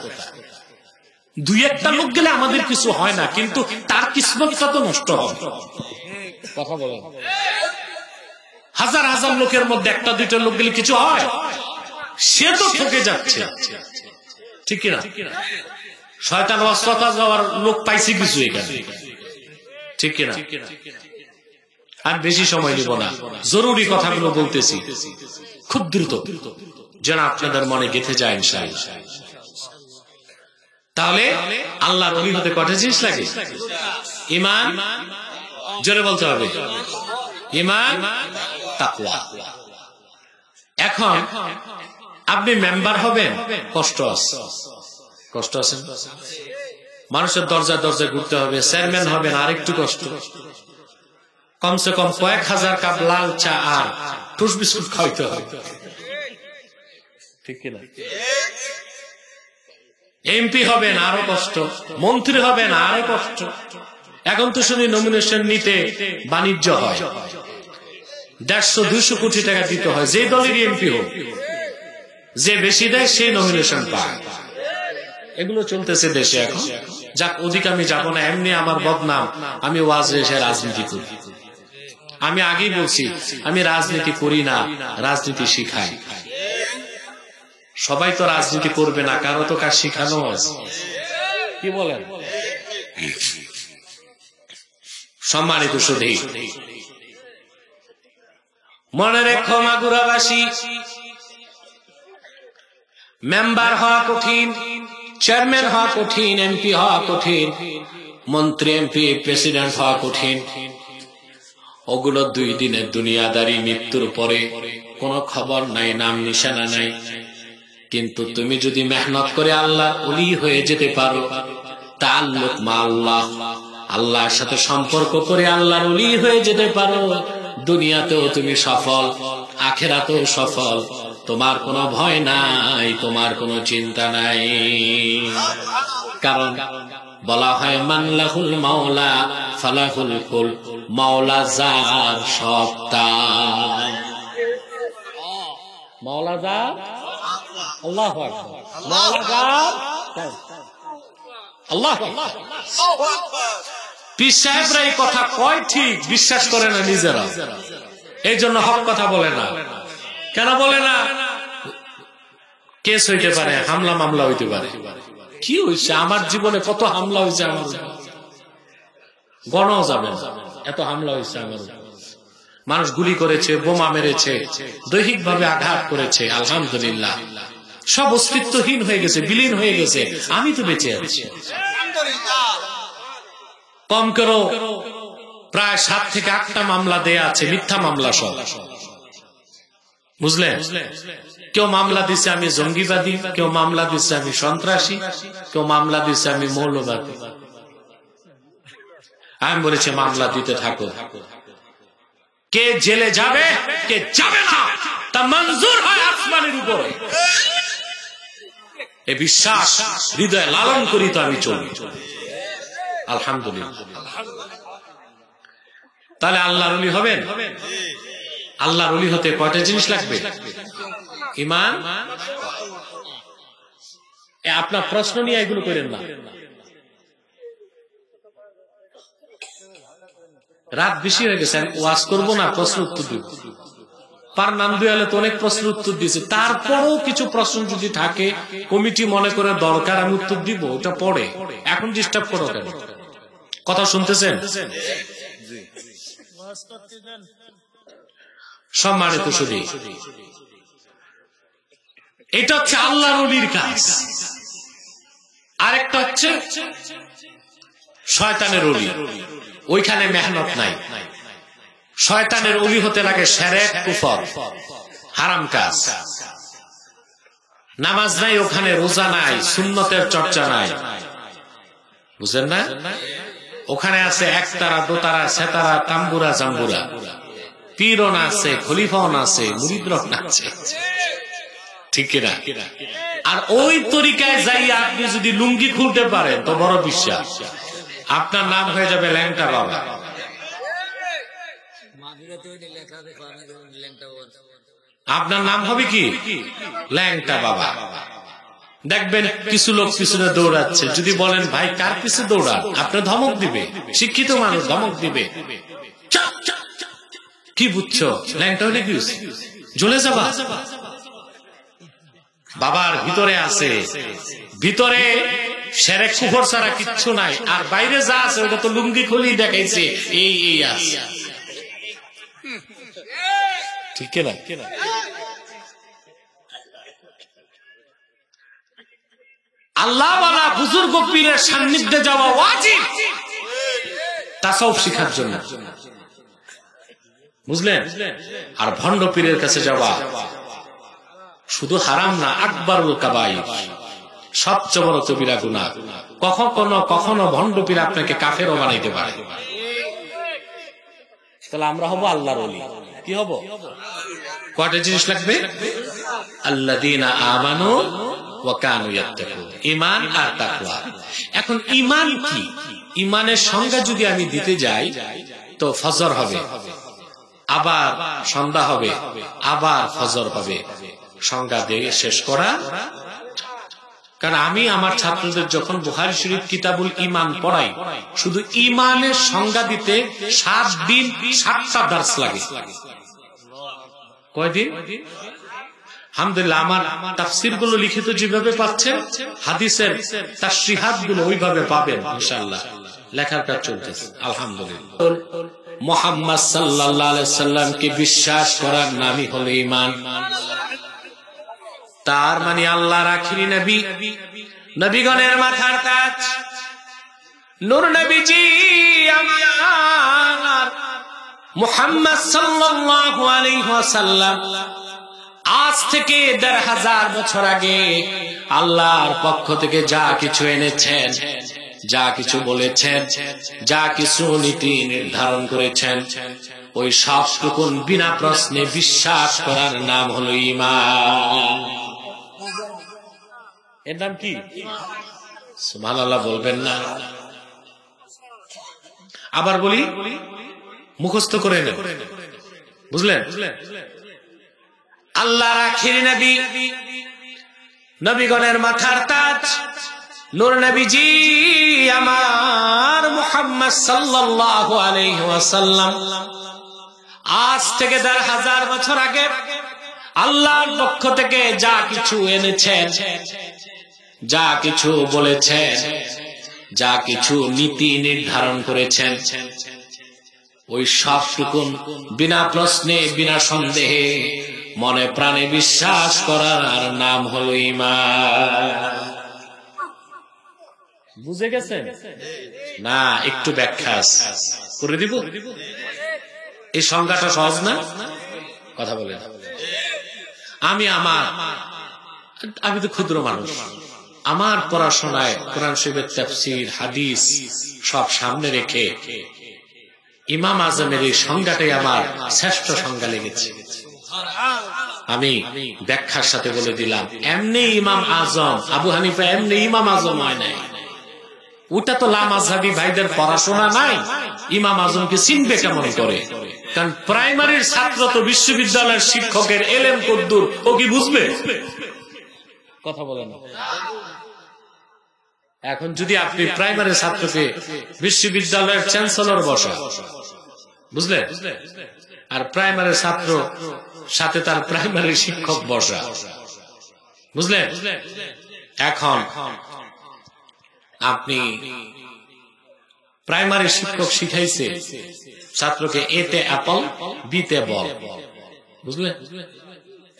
দুই একটা লোক গেলে আমাদের কিছু হয় না, কিন্তু তার কিসমতটা তো নষ্ট হবে। কথা বলেন, হাজার হাজার লোকের মধ্যে একটা দুইটা লোক গেলে কিছু হয়? সে তো ঠকে যাচ্ছে, ঠিক কিনা? শয়তান ওয়াসওয়াসা যাওয়ার লোক পাইছি কিছু এখানে, ঠিক কিনা? আর বেশি সময় নিব না, জরুরি কথাগুলো বলতেছি খুব দ্রুত, যেন আপনাদের মনে গেঁথে যায় ইনশাআল্লাহ। তাহলে আল্লাহর ওলি হতে কয়টা জিনিস লাগে? ঈমান, জোরে বলতে হবে, ঈমান, তাকওয়া। এখন আপনি মেম্বার হবেন, কষ্ট আছে, কষ্ট আছে। মানুষের দরজায় দরজায় ঘুরতে হবে। চেয়ারম্যান হবেন, আরেকটু কষ্ট। কমসে কম কয়েক হাজার কাপ লাল চা আর টুস বিস্কুট খাইতে হবে, ঠিক কিনা? এমপি হবেন, আরো কষ্ট। মন্ত্রী হবেন, আরো কষ্ট। এখন তো শুনি নমিনেশন নিতে বাণিজ্য হয়, 150-200 কোটি টাকা দিতে হয়। যে দলেরই এমপি হোক, যে বেশি দেয় সেই নমিনেশন পায়। এগুলো চলতেছে দেশে এখন। যাক, ওদিকে আমি যাব না, এমনি আমার বদনাম। আমি ওয়াজে এসে রাজনীতি করি। আমি আগেই বলছি, আমি রাজনীতি করি না, রাজনীতি শিখাই। সবাই তো রাজনীতি করবে না, কারো তো কাজ শিখানো আছে। কি বলেন? সম্মানিত সুধী, মনে রেখো মাগুরাবাসী, মেম্বার হওয়া কঠিন, চেয়ারম্যান হওয়া কঠিন, এমপি হওয়া কঠিন, মন্ত্রী, এমপি, প্রেসিডেন্ট হওয়া কঠিন। ওগুলো 2 দিনের দুনিয়াদারি, মৃত্যুর পরে কোনো খবর নাই, নাম নিশানা নাই। কিন্তু তুমি যদি মেহনত করে আল্লাহ ওলি হয়ে যেতে পারো, তাআল্লুক মা আল্লাহ, আল্লাহর সাথে সম্পর্ক করে আল্লাহর ওলি হয়ে যেতে পারো, দুনিয়াতেও তুমি সফল, আখিরাতেও সফল। তোমার কোনো ভয় নাই, তোমার কোনো চিন্তা নাই। কারণ বলা হয় মান লাহুল মাওলা ফালাহুল কুল, মাওলা যার সব তার। মাওলা যার, আল্লাহু আকবার, মাওলা যার, আল্লাহু আকবার। পীর সাহেবরা এই কথা কয় ঠিক, বিশ্বাস করে না নিজেরা, এই জন্য হক কথা বলে না। কেন বলে না? কেস হইতে পারে, হামলা মামলা হইতে পারে। কি হয়েছে? আমার জীবনে কত হামলা হয়েছে, আমার গণও যাবে না, এত হামলা হয়েছে আমার। মানুষ গুলি করেছে, বোমা মেরেছে, দৈহিক ভাবে আঘাত করেছে। আলহামদুলিল্লাহ, সব অস্তিত্বহীন হয়ে গেছে, বিলীন হয়ে গেছে। আমি তো বেঁচে আছি। কম করো প্রায় 7 থেকে 8টা মামলা দেয়া আছে, মিথ্যা মামলা সব। বুঝলেন? কেউ মামলা দিচ্ছে আমি জঙ্গিবাদী, কেউ মামলা দিচ্ছে আমি সন্ত্রাসী, কেউ মামলা দিচ্ছে আমি মৌলবাদী। আমি বলেছি মামলা দিতে থাকো। কে জেলে যাবে, কে যাবে না, তা মঞ্জুর হয় আসমানের উপরে। এ বিশ্বাস হৃদয়ে লালন করি তো আমি চলি। আলহামদুলিল্লাহ। তাহলে আল্লাহর ওলি হবেন? আল্লাহর ওলি হতে কয়টা জিনিস লাগবে? ঈমান। আপনার প্রশ্ন নিয়ে এগুলো করেন না। রাত বেশি হয়ে গেছে, ওয়াজ করবো না, প্রশ্ন উত্তর দিব। পার নাম দেওয়ালে তো অনেক প্রশ্ন উত্তর দিয়েছে, তারপরও কিছু প্রশ্ন যদি থাকে, কমিটি মনে করে দরকার, আমি উত্তর দিব, ওটা পরে। এখন ডিস্টার্ব করো কেন? কথা শুনতেছেন? সম্মানিত শুধু, এটা হচ্ছে আল্লাহর ওলির কাজ। আরেকটা হচ্ছে শয়তানের ওলি, ওইখানে মেহনত নাই। শয়তানের ওলি হতে লাগে শিরক, কুফর, হারাম কাজ। নামাজ নাই ওখানে, রোজা নাই, সুন্নতের চর্চা নাই। বুঝেন না? ওখানে আছে একতারা, দোতারা, সেতারা, তাম্বুরা, জাম্বুরা। পীরও আছে, খলিফাও আছে, মুরিদরাও আছে। ঠিক কিনা? আর ওই তরিকায় যাই আপনি যদি লুঙ্গি খুলতে পারেন তো বড় বিশ্বাস, আপনার নাম হয়ে যাবে ল্যাংটা বাবা। আপনার নাম হবে কি? ল্যাংটা বাবা। দেখবেন কিছু লোক পিছনে দৌড়াচ্ছে, যদি বলেন ভাই কার পিছনে দৌড়ান, আপনার ধমক দিবে। শিক্ষিত মানুষ ধমক দিবে, কি বুঝছো, ল্যাংটা হলে কি জ্বলে যাবা। বাবার ভিতরে আছে, ভিতরে শিরক কুফর ছাড়া কিচ্ছু নাই। আর বাইরে যা আছে ওটা তো লুঙ্গি খুলি দেখাইছে, এই এই আছে। ঠিক না? আল্লাহ ওয়ালা বুজুর্গ পীরের সান্নিধ্যে যাওয়া ওয়াজিব তাসাউফ শিখার জন্য। বুঝলেন? আর ভণ্ড পীরের কাছে যাওয়া শুধু হারাম না, আকবারুল কাবাইর, সবচেয়ে বড় কবিরা গুনাহ। কখনো ভণ্ড পীর আপনাকে কাফেরও বানাইতে পারে। তাহলে আমরা হব আল্লাহর ওলি। কি হব? কয়টা জিনিস লাগবে? আল্লাযীনা আমানু ওয়া কানু ইয়াত্তাকুন, ঈমান আর তাকওয়া। এখন ঈমান কি? ঈমানের সংজ্ঞা যদি আমি দিতে যাই তো ফজর হবে, আবার সন্ধ্যা হবে, আবার ফজর হবে। সংজ্ঞা দিয়ে শেষ করা। কারণ আমি আমার ছাত্রদের যখন বুখারী শরীফ কিতাবুল ঈমান পড়াই, শুধু ঈমানের সংজ্ঞা দিতে 7 দিন 7টা দার্স লাগে। কয়দিন? আলহামদুলিল্লাহ, আমার তাফসীর গুলো লিখিত যেভাবে পাচ্ছেন, হাদিসের তাশরিহাত গুলো ওইভাবে পাবেন ইনশাআল্লাহ। লেখার কাজ চলতেছে আলহামদুলিল্লাহ। মুহাম্মদ সাল্লাল্লাহু আলাইহি সাল্লামকে বিশ্বাস করার নামই হলো ঈমান। তার মানে আল্লাহর আখিরি নবী, নবীগণের মাথার তাজ, নূর নবীজি আমার মুহাম্মদ সাল্লাল্লাহু আলাইহি ওয়াসাল্লাম আজ থেকে ১৫০০ বছর আগে আল্লাহর পক্ষ থেকে যা কিছু এনেছেন, যা কিছু বলেছেন, যা কিছু নীতি নির্ধারণ করেছেন, ওই সবটুকু বিনা প্রশ্নে বিশ্বাস করার নাম হলো ঈমান। এর নাম কি? সুবহানাল্লাহ বলবেন না? আবার বলি, মুখস্থ করে নেন, বুঝলেন? আল্লাহর আখির নবী, নবীগণের মাথার তাজ, নূর নবীজি আমার মুহাম্মদ সাল্লাল্লাহু আলাইহি ওয়াসাল্লাম আজ থেকে ১৫০০ বছর আগে আল্লাহর পক্ষ থেকে যা কিছু এনেছেন, যা কিছু বলেছেন, যা কিছু নীতি নির্ধারণ করেছেন, ওই সবটুকু বিনা প্রশ্নে বিনা সন্দেহে মনে প্রাণে বিশ্বাস করার নাম হলো ঈমান। বুঝে গেছেন না? একটু ব্যাখ্যা করে দিব। এই সংজ্ঞাটা সহজ না? কথা বলেন। আমি তো ক্ষুদ্র মানুষ, আমার পড়াশোনায় কোরআন শরীফের তাফসীর, হাদিস সব সামনে রেখে ইমাম আজমের এই সংজ্ঞাটাই আমার শ্রেষ্ঠ সংজ্ঞা লেগেছে। আমি ব্যাখ্যার সাথে বলে দিলাম, এমনি ইমাম আজম আবু হানিফা এমনি ইমাম আজম হয় নাই। ওটা তো লামাযহাবী ভাইদের পড়াশোনা নাই, ইমাম আজমকে চিনবে কেমন করে? কারণ প্রাইমারির ছাত্র তো বিশ্ববিদ্যালয়ের শিক্ষকের এলেম কদ্দুর, ও কি বুঝবে? কথা বলেন। এখন যদি আপনি প্রাইমারি ছাত্রকে বিশ্ববিদ্যালয়ের চ্যান্সেলর বসা, বুঝলেন, আর প্রাইমারি ছাত্র সাথে তার প্রাইমারি শিক্ষক বসা, বুঝলেন? এখন আপনি প্রাইমারি শিক্ষক শিখাইছে ছাত্রকে এতে অ্যাপল, বিতে বল, বুঝলেন?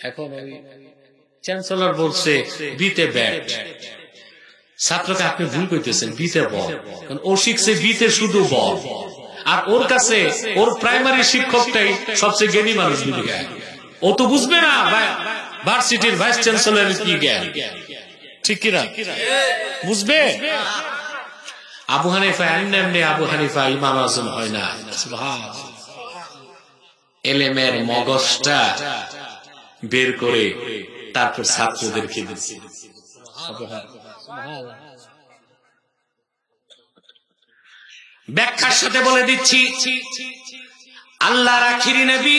এখন ওই চ্যান্সেলর বলছে বিতে ব্যাট, ছাত্রকে আপনি ভুল করতেছেন, বিতে বল, কারণ ও শিখছে বিতে শুধু বল, আর ওর কাছে ওর প্রাইমারি শিক্ষকটাই সবচেয়ে জ্ঞানী মানুষ। ও তো বুঝবে না ভার্সিটির ভাইস চ্যান্সেলরের কি জ্ঞান, ঠিক কিনা? বুঝবে? আবু হানিফা এমনি আবু হানিফা ইমাম আজম হয় না। এলেমের মগজটা বের করে তারপর ছাত্রদেরকে দিচ্ছে। ব্যাখ্যার সাথে বলে দিচ্ছি, আল্লাহর আখিরি নবী,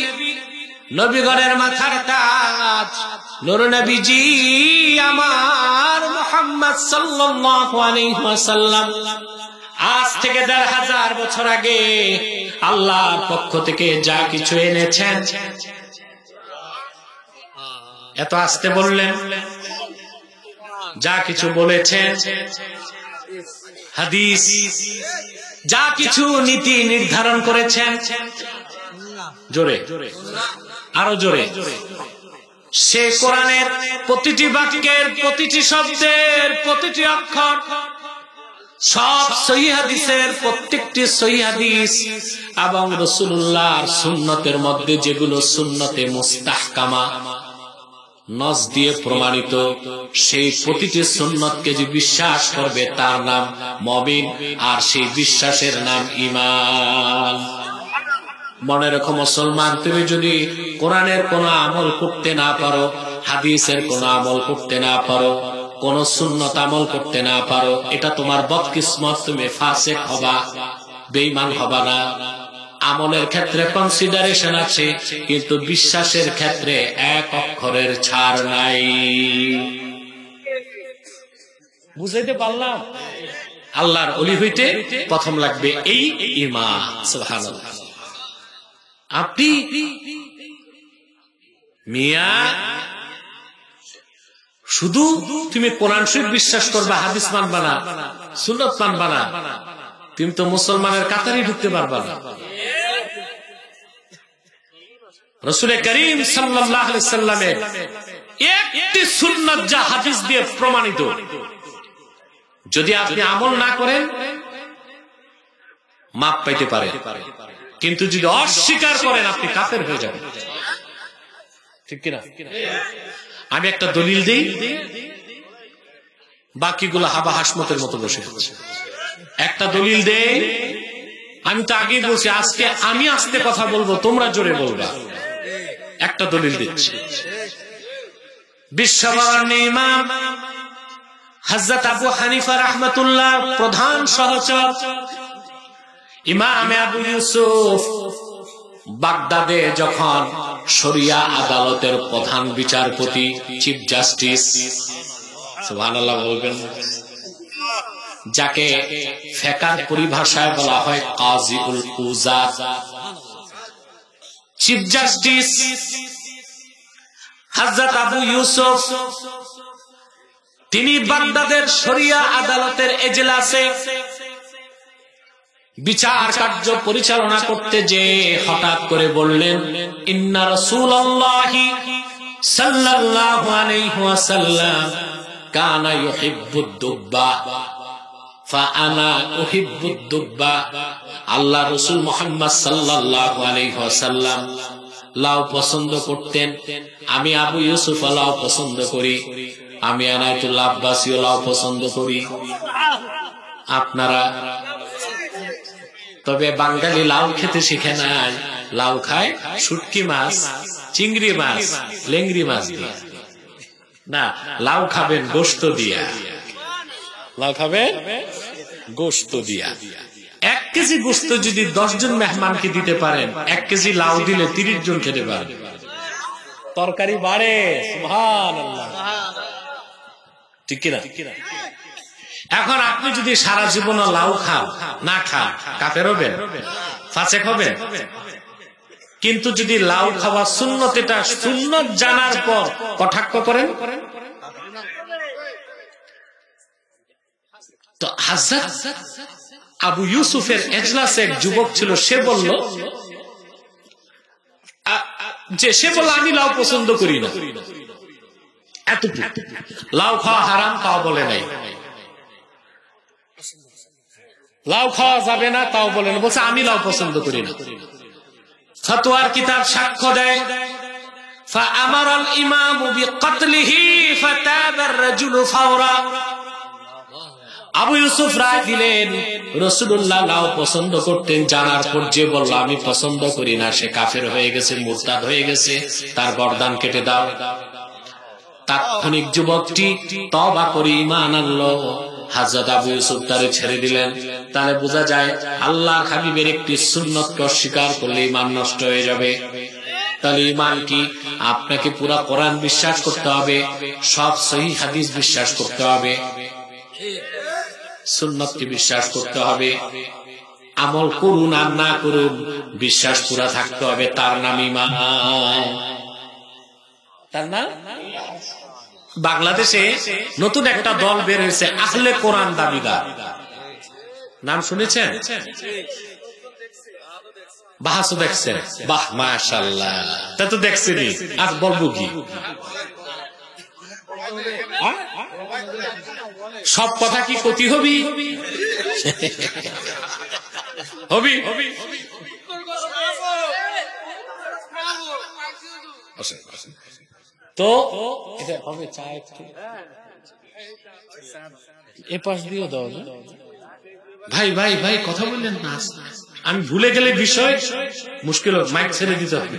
নবীগণের মাথার তাজ, নূর নবীজি আমার মুহাম্মদ সাল্লাল্লাহু আলাইহি ওয়াসাল্লাম আজ থেকে ১৫০০ বছর আগে আল্লাহর পক্ষ থেকে যা কিছু এনেছেন, এত আস্তে বললেন, যা কিছু বলেছেন, হাদিস যা কিছু নীতি নির্ধারণ করেছেন, জোরে আরো জোরে, সে কোরআনের প্রতিটি বাক্যের, প্রতিটি শব্দের, প্রতিটি অক্ষর, সব সহিহ হাদিসের প্রত্যেকটি সহিহ হাদিস এবং রাসূলুল্লাহর সুন্নতের মধ্যে যেগুলো সুন্নতে মুস্তাহকামা, নস দিয়ে প্রমাণিত, সেই প্রতিটি সুন্নতকে যে বিশ্বাস করবে তার নাম মুমিন, আর সেই বিশ্বাসের নাম ঈমান। মনে রেখো মুসলমান, তুমি যদি কোরআনের কোন আমল করতে না পারো, হাদিসের কোন আমল করতে না পারো, কোন সুন্নত আমল করতে না পারো, এটা তোমার বদকিসমত, তুমি ফাসিক হবা, বেঈমান হবা না। আমলের ক্ষেত্রে কনসিডারেশন আছে, কিন্তু বিশ্বাসের ক্ষেত্রে এক অক্ষরের ছাড় নাই। বুঝাইতে পারলাম? আল্লাহর ওলি হইতে প্রথম লাগবে এই ঈমান। সুবহানাল্লাহ। আপনি মিয়া শুধু তুমি কোরআন শরীফ বিশ্বাস করবা, হাদিস মানবা না, সুন্নাত মানবা না, তুমি তো মুসলমানের কাতারে ঢুকতে পারবা না। রাসূল করিম সাল্লাল্লাহু আলাইহি সাল্লামের একটি সুন্নাত যা হাদিস দিয়ে প্রমাণিত, যদি আপনি আমল না করেন মাপ পাইতে পারেন, কিন্তু যদি অস্বীকার করেন আপনি কাফের হয়ে যাবেন, ঠিক কিনা? আমি একটা দলিল দিই, বাকিগুলো হাবা হাসমতের মতো বসে আছে। একটা দলিল দেই, আমি তো আগেই বলছি আজকে আমি আস্তে কথা বলবো, তোমরা জোরে বলবা। একটা দলিল দিচ্ছি। বিশ্ববরণ্য ইমাম হযরত আবু হানিফা রাহমাতুল্লাহ প্রধান সহচর ইমাম আবু ইউসুফ বাগদাদে যখন শরিয়া আদালতের প্রধান বিচারপতি, চিফ জাস্টিস, সুবহানাল্লাহ বলবেন, যাকে ফিকহ পরিভাষায় বলা হয় কাজীউল কুযাত, চিফ জাস্টিস হযরত আবু ইউসুফ, তিনি বাগদাদের শরিয়া আদালতের এজলাসে বিচার কার্য পরিচালনা করতে যে হঠাৎ করে বললেন, ইন্না রাসূলুল্লাহি সাল্লাল্লাহু আলাইহি ওয়াসাল্লাম কানা ইউহিব্বুদ দুব্বা ফাআনা উহিব্বুদ দুব্বা। আল্লাহ রাসূল মুহাম্মদ সাল্লাল্লাহু আলাইহি ওয়াসাল্লাম লাউ পছন্দ করতেন, আমি আবু ইউসুফ লাউ পছন্দ করি, আমি আনায়াতুল্লাহ আব্বাসীও লাউ পছন্দ করি। আপনারা তবে বাঙালি লাউ খেতে শিখে নাই, লাউ খায় শুটকি মাছ, চিংড়ি মাছ, লেংড়ি মাছ দিয়ে না, লাউ খাবেন গোশত দিয়া, লাউ খাবেন গোশত দিয়া। 1 কেজি গোশত যদি 10 জন মেহমানকে দিতে পারেন, 1 কেজি লাউ দিলে 30 জন খেতে পারেন, তরকারি বাড়ে। সুবহানাল্লাহ, ঠিক কিনা? এখন আপনি যদি সারা জীবন লাউ খান, না খান, কাফের হবেন, ফাসেক হবেন। কিন্তু যদি লাউ খাওয়া সুন্নত, এটা সুন্নত জানার পর কটাক্ষ করেন, তো হযরত আবু ইউসুফের এজলাসে এক যুবক ছিল, সে বলল আমি লাউ পছন্দ করি না, এতটুকু। লাউ খাওয়া হারাম তাও বলে নাই, লাউ খাওয়া যাবে না তাও বলে না, বলছে আমি লাউ পছন্দ করি না। ফতোয়ার কিতাব সাক্ষ্য দেয়, ফাআমারাল ইমামু বিকাতলিহি ফাতাবার রাজুলু ফাওরা। আবু ইউসুফ রায় দিলেন, রাসূলুল্লাহ লাউ পছন্দ করতেন, জানার পর যে বলল আমি পছন্দ করি না, সে কাফের হয়ে গেছে, মুরতাদ হয়ে গেছে, তার গর্দান কেটে দাও। তাৎক্ষণিক যুবকটি তওবা করে ঈমান আনলো, হযরত আবু ইউসুফ তারে ছেড়ে দিলেন। তাহলে বোঝা যায় আল্লাহর হাবিবের একটি সুন্নতকে অস্বীকার করলে ঈমান নষ্ট হয়ে যাবে। তাহলে ঈমান কি? আপনাকে পুরা কোরআন বিশ্বাস করতে হবে, সব সহিহ হাদিস বিশ্বাস করতে হবে, সুন্নতকে বিশ্বাস করতে হবে, আমল করুন আর না করুন বিশ্বাস পুরা থাকতে হবে, তার নাম ঈমান। তার নাম। বাংলাদেশে নতুন একটা দল বের হয়েছে, আহলে কোরআন দাবিদার, নাম শুনেছেন? বাহাসও দেখছেন? বাহ, মাশাআল্লাহ, তা তো দেখছেনি, আর বলবো কি? সব কথা কি ক্ষতি হবি? হবি তো এটা হবে। চা একটু এ পাশ দিয়েও দাও। ভাই ভাই ভাই কথা বললেন না, আমি ভুলে গেলে বিষয় মুশকিল, মাইক ছেড়ে দিতে হবে।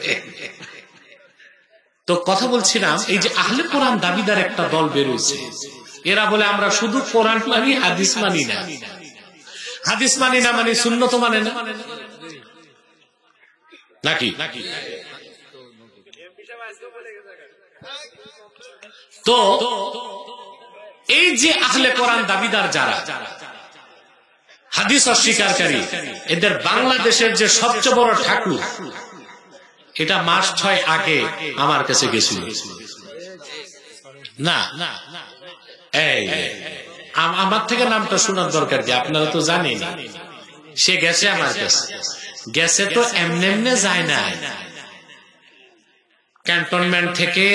তো কথা বলছিলাম, এই যে আহলে কোরআন দাবিদার একটা দল বেরোছে, এরা বলে আমরা শুধু কোরআন মানি, হাদিস মানি না। হাদিস মানি না মানে সুন্নত মানে না নাকি? তো এই যে আহলে কোরআন দাবিদার যারা, হাদিস অস্বীকারী, এদের বাংলাদেশের যে সবচেয়ে বড় ঠাকুর, এটা মাস 6 আগে আমার কাছে গেছিল না। এই আমার থেকে নামটা শোনার দরকার কি? আপনারা তো জানেন। সে গেছে আমার কাছে, গেছে তো এমনি এমনি যায় না, ক্যান্টনমেন্ট থেকে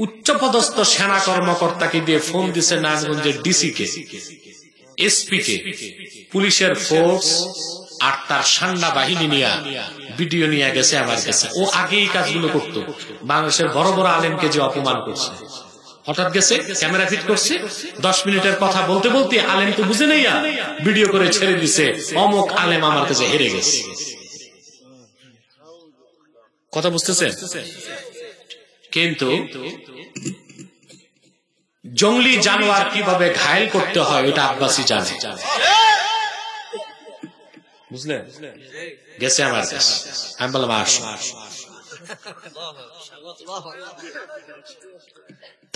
উচ্চপদস্থ সেনা কর্মকর্তাকে দিয়ে ফোন দিছে নারায়ণগঞ্জের ডিসি কে, এসপি কে, পুলিশের ফোর্স, আর তার সান্ডা বাহিনী নিয়ে ভিডিও নিয়ে গেছে আমার কাছে। ও আগে এই কাজগুলো করতো, বাংলাদেশের বড় বড় আলেমকে যে অপমান করছে। হঠাৎ গেছে ক্যামেরা ফিট করছে, 10 মিনিটের কথা বলতে বলতে আলেম তো বুঝে নেই, ভিডিও করে ছেড়ে দিছে, অমুক আলেম আমার কাছে হেরে গেছে। কথা বুঝতেছেন? কিন্তু জঙ্গলি জানোয়ার কিভাবে ঘায়েল করতে হয় ওটা আব্বাসী জানে, বুঝলেন? গেছে আমার কাছে, আমি বললাম আসো।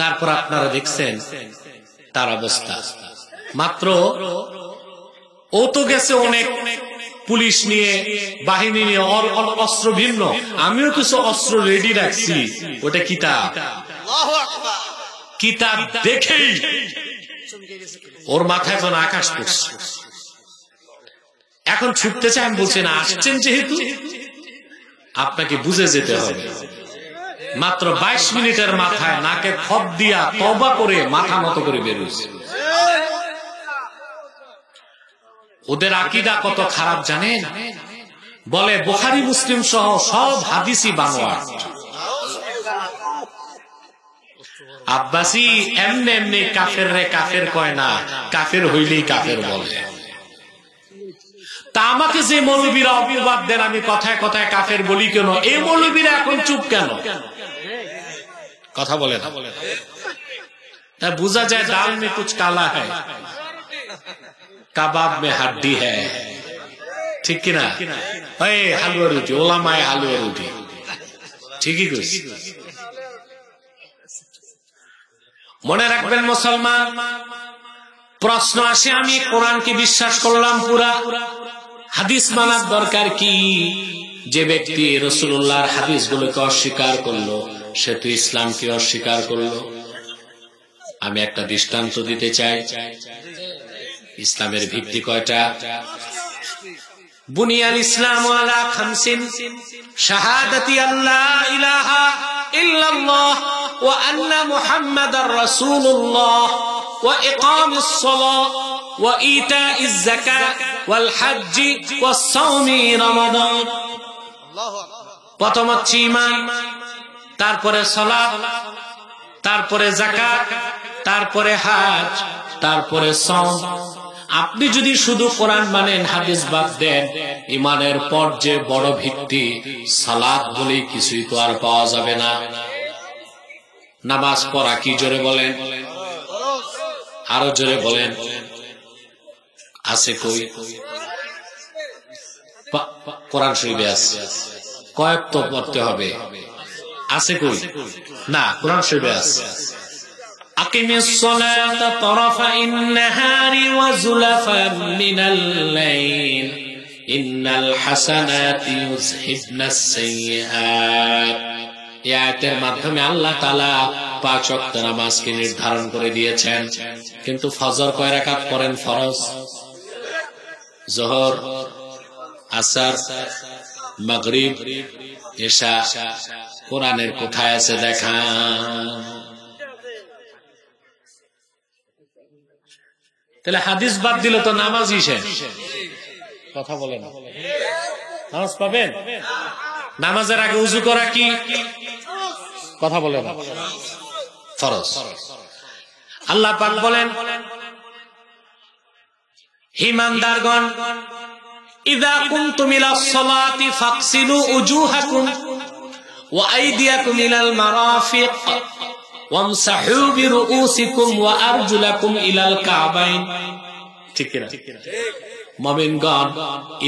তারপর আপনারা দেখছেন তার অবস্থা। মাত্র ও তো গেছে অনেক পুলিশ নিয়ে, বাহিনী নিয়ে, অস্ত্র ভিন্ন, আমিও কিছু অস্ত্র রেডি রাখছি। ওটা কিতাব, কিতাব দেখেই ওর মাথায় যেন আকাশ পড়ছে। এখন ছুটতে চাই, আমি বলছি না, আসছেন যেহেতু আপনাকে বুঝে যেতে হবে। মাত্র 22 মিনিটের মাথায় নাকে খত দিয়া তওবা করে মাথা মতো করে বেরোচ্ছে। ওদের আকীদা কত খারাপ জানেন? বলে বুখারী মুসলিম সহ সব হাদিসই বানোয়াট। আব্বাসী এমনি এমনি কাফের রে কাফের কয় না, কাফের হইলেই কাফের বলে। তা আমাকে যে মৌলবীরা অপবাদ দেন আমি কথায় কথায় কাফের বলি কেন, এই মৌলবীরা এখন চুপ কেন? কথা বলে না, তা বোঝা যায় দাল মে কুছ কালা হ্যায়, কাবাব মে হাড্ডি হ্যায়। ঠিক কিনা? হালুয়া রুটি, ওলামায় হালুয়া রুটি, ঠিকই কইছি। মনে রাখবেন মুসলমান, প্রশ্ন আসে আমি কোরআনকে বিশ্বাস করলাম পুরা, হাদিস মানার দরকার কি? যে ব্যক্তি রাসূলুল্লাহর হাদিসগুলোকে অস্বীকার করলো সে তো ইসলামকে অস্বীকার করলো। আমি একটা দৃষ্টান্ত দিতে চাই। ইসলামের ভিত্তি কয়টা? বুনিয়াল ইসলামু আলা খামসিন, শাহাদাতি আল্লা ইলাহা ইল্লাল্লাহ ওয়া আন্না মুহাম্মাদার রাসূলুল্লাহ ওয়া ইকামিস সালাহ ওয়া ইতাইজ যাকাত ওয়াল হজ্জ ওয়াস সাওমি রমাদান। প্রথম হচ্ছে ঈমান, তারপরে সালাত, তারপরে যাকাত, তারপরে হজ, তারপরে সাওম। আপনি যদি শুধু কোরআন মানেন, হাদিস বাদ দেন, ঈমানের পর যে বড় ভিত্তি সালাত বলে কিছুই তো আর পাওয়া যাবে না। নামাজ পড়া কি জোরে বলেন, আরো জোরে বলেন, আছে কই? কোরআন শরীফে আছে। কয়েক তো পড়তে হবে, আছে কই? না, কোরআন শরীফে আছে। আকিমিস সালাতা তারাফাইন নাহারি ওয়া যুলাফান মিনাল লাইল ইন্নাল হাসানাতি ইউযহিবনাস সাইয়্যাত। এই আয়াতের মাধ্যমে আল্লাহ তাআলা 5 ওয়াক্ত নামাজকে নির্ধারণ করে দিয়েছেন। কিন্তু ফজর কয় রাকাত পড়েন ফরজ? যোহর, আসর, মাগরিব, ইশা। কোরআনের কোথায় আছে দেখান? তাহলে হাদিস বাদ দিলে তো নামাজই শেষ। কথা বলেন, নামাজ পাবেন? নামাজের আগে উযু করা কি? কথা বলেন, ফরজ। আল্লাহ পাক বলেন, ঈমানদারগণ, ইযা কুনতুম ইলাস সালাতি ফাগসিলু উজুহাকুম ওয়া আইদিয়াকুম ইলাল মারাফিক ওয়ামসাহু বিরুউসিকুম ওয়া আরজুলাকুম ইলাল কাবাইন। ঠিক কিনা? মুমিনগণ,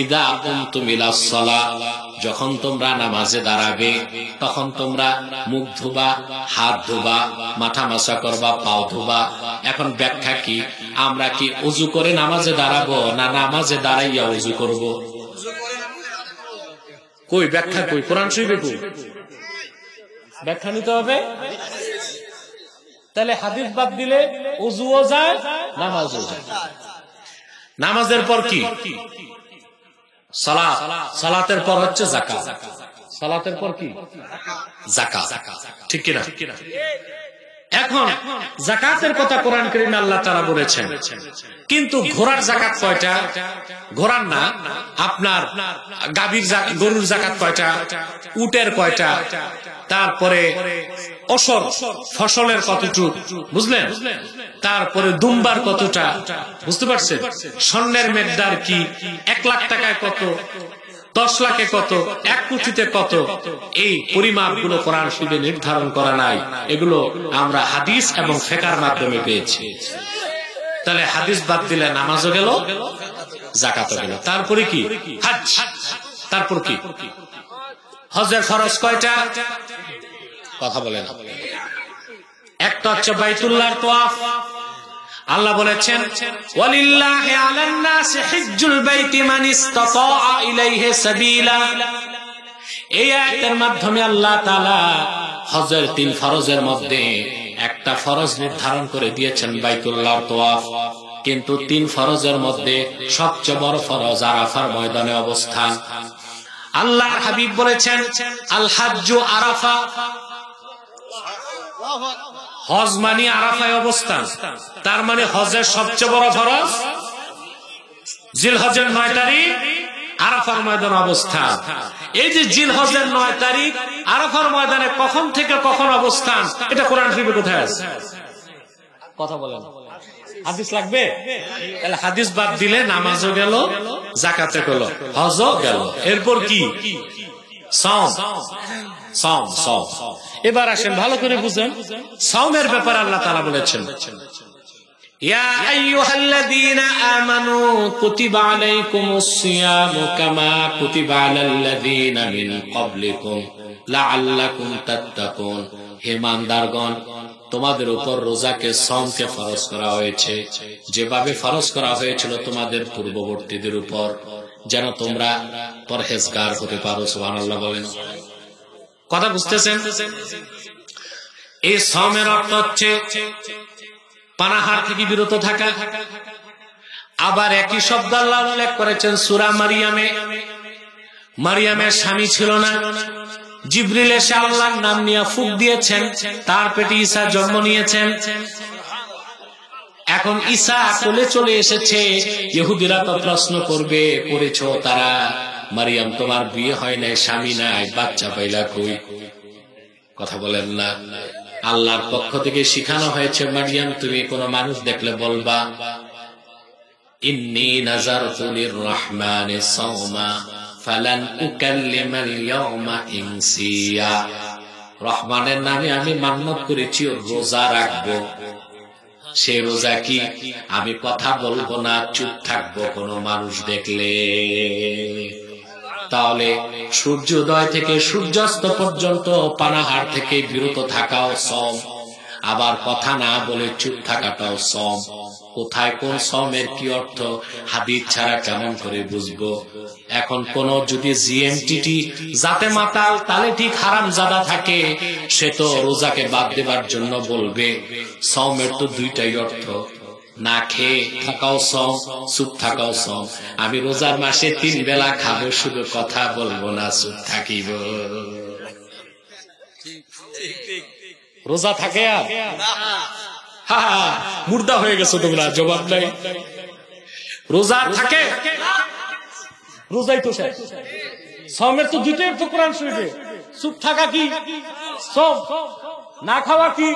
ইযা কুনতুম ইলাস সালাহ, যখন তোমরা নামাজে দাঁড়াবে তখন তোমরা মুখ ধোবা, হাত ধোবা, মাথা মাসা করবা, পাও ধোবা। এখন ব্যাখ্যা কি? আমরা কি ওযু করে নামাজে দাঁড়াবো না নামাজে দাঁড়াইয়া ওযু করব? কই ব্যাখ্যা কই? কোরআন শরীফে কই? ব্যাখ্যা নিতে হবে। তাহলে হাদিস বাদ দিলে ওযুও যায়, নামাজও যায়। নামাজের পর কি? সালাত। সালাতের পর হচ্ছে যাকাত। সালাতের পর কি? যাকাত। ঠিক কিনা? এখন যাকাতের কথা কোরআন কারীমে আল্লাহ তাআলা বলেছেন, কিন্তু ঘোড়ার যাকাত কয়টা? ঘোড়ার না, আপনার গাভীর গরুর যাকাত কয়টা, উটের কয়টা, তারপরে অসর ফসলের কতটুক, বুঝলেন, তারপরে দুম্বার কতটা, বুঝতে পারছেন, স্বর্ণের মেঘদার কি, 1 লাখ টাকায় কত, 10 লাখে কত, 1 কোটিতে কত, এই পরিমাপ গুলো কোরআন শরীফে নির্ধারণ করা নাই। এগুলো আমরা হাদিস এবং ফিকহের মাধ্যমে পেয়েছি। তাহলে হাদিস বাদ দিলে নামাজও গেল, যাকাতও গেল। তারপরে কি? হজ। তারপর কি? হজের ফরজ কয়টা? কথা বলেন। একটা হচ্ছে বাইতুল্লাহর তাওয়াফ। আল্লাহ বলেছেন, ওয়ালিল্লাহি আলান নাসি হিজ্জুল বাইতি মান ইসতাতা ইলাইহি সাবিলা। এই আয়াতের মাধ্যমে আল্লাহ তাআলা হজের 3 ফরজের মধ্যে একটা ফরজ নির্ধারণ করে দিয়েছেন, বাইতুল্লাহর তাওয়াফ। কিন্তু 3 ফরজের মধ্যে সবচেয়ে বড় ফরজ আরাফার ময়দানে অবস্থান। আল্লাহর হাবিব বলেছেন, আল হাজ্জু আরাফা। হজ মানে আরাফায় অবস্থান। তার মানে হজের সবচেয়ে বড় ফরজ জিলহজের 9 তারিখ আরাফার ময়দানে অবস্থান। এই যে জিলহজের 9 তারিখ আরাফার ময়দানে কখন থেকে কখন অবস্থান, এটা কোরআন শরীফে কোথায় আছে? কথা বলেন। হাদিস লাগবে? তাহলে হাদিস বাদ দিলে নামাজও গেল, যাকাতে গেল, হজও গেল। এরপর কি? সাওম। সাওম, সাওম। এবার আসেন ভালো করে বুঝেন, সাওমের ব্যাপারে আল্লাহ তাআলা বলেছেন, ইয়া আইয়ুহাল্লাযীনা আমানু কুতিবা আলাইকুমুস সিয়ামু কামা কুতিবা আলাল্লাযীনা মিন ক্বাবলিকুম লাআল্লাকুম তাত্তাকুন। হে ঈমানদারগণ, তোমাদের উপর রোজাকে, সাওমকে ফরজ করা হয়েছে যেভাবে ফরজ করা হয়েছিল তোমাদের পূর্ববর্তীদের উপর, যেন তোমরা পরহেজগার হতে পারো। সুবহানাল্লাহ বলেন। কথা বুঝতেছেন? এই সাওমের অর্থ হচ্ছে পানাহার থেকে বিরত থাকা। আবার একই শব্দ আল্লাহ উল্লেখ করেছেন সূরা মারিয়ামে। মারিয়ামের স্বামী ছিল না, জিবরিল এসে আল্লাহর নাম নিয়ে ফুঁক দিয়েছেন, তার পেটে ঈসা জন্ম নিয়েছেন। এখন ঈসা কোলে চলে এসেছে। ইহুদিরা তো প্রশ্ন করবে, করেছো তারা, মারিয়াম তোমার বিয়ে হয় নাই, স্বামী নাই, বাচ্চা পাইলা কই? কথা বলেন না। আল্লাহর পক্ষ থেকে শিখানো হয়েছে, মারিয়াম তুমি কোন মানুষ দেখলে বলবা, ইন্নী নাযারতু লিররহমানি সাওমা ফালান উকাল্লিমাল ইয়াওমা ইনসিয়া। রহমানের নামে আমি মান্যত করেছি রোজা রাখবো। সে রোজা কি? আমি কথা বলবো না, চুপ থাকবো কোন মানুষ দেখলে। তাহলে সূর্যোদয় থেকে সূর্যাস্ত পর্যন্ত পানাহার থেকে বিরত থাকাও সাওম, আবার কথা না বলে চুপ থাকাটাও সাওম। কোথায় কোন সাওমের কি অর্থ হাদিস ছাড়া কেমন করে বুঝবো? এখন কোন যদি জিএমটিটি জাতে মাতাল তাহলে ঠিক হারামজাদা থাকে, সে তো রোজাকে বাদ দেবার জন্য বলবে। সাওমের তো 2টাই অর্থ, না খেয়ে থাকাও সাওম, চুপ থাকাও সাওম। আমি রোজার মাসে 3 বেলা খাবো, শুধু কথা বলবো না, চুপ থাকিব। রোজা থাকে আর মুর্দা হয়ে গেছো তোমরা, জবাব নাই। রোজা থাকে, রোজাই তো শেষ। সাওমের তো 2টাই অর্থ কোরআন শরীফে। চুপ থাকা কি? সাওম। না খাওয়া কি?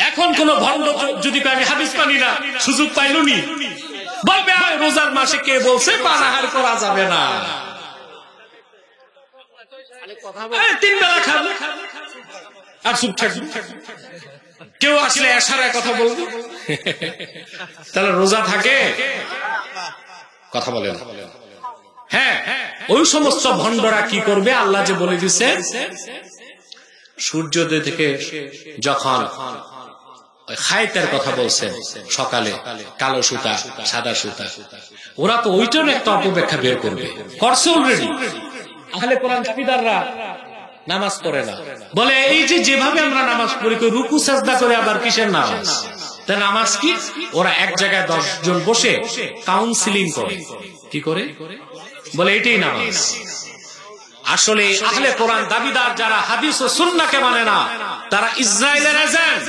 এখন কোন ভণ্ড যদি আমি হাদিস মানি না, সুযোগ পাইলুনি, বলবে রোজার মাসে কে বলছে পানাহার করা যাবে না, 3 বেলা খাবে আর চুপ থাকবে। কেউ আসলে এশারায় কথা বলবে, তাহলে রোজা থাকে? কথা বলেন। হ্যাঁ, ওই সমস্ত ভণ্ডরা কি করবে? আল্লাহ যে বলে দিছে, সূর্যোদয় থেকে যখন খায়েতের কথা বলছেন সকালে, কালো সুতা, সাদা সুতা, ওরা তো ওইটার একটা অপব্যাখ্যা বের করবে, করছে অলরেডি। আহলে কোরআন দাবিদাররা নামাজ পড়ে না, বলে এই যে যেভাবে আমরা নামাজ পড়ি, রুকু সাজদা করে, আবার কিসের নামাজ? তা নামাজ কি? ওরা এক জায়গায় 10 জন বসে কাউন্সিলিং করে। কি করে? বলে এটাই নামাজ। আসলে আহলে কোরআন দাবিদার যারা হাদিস ও সুন্নাহকে মানে না, তারা ইসরায়েলের এজেন্ট।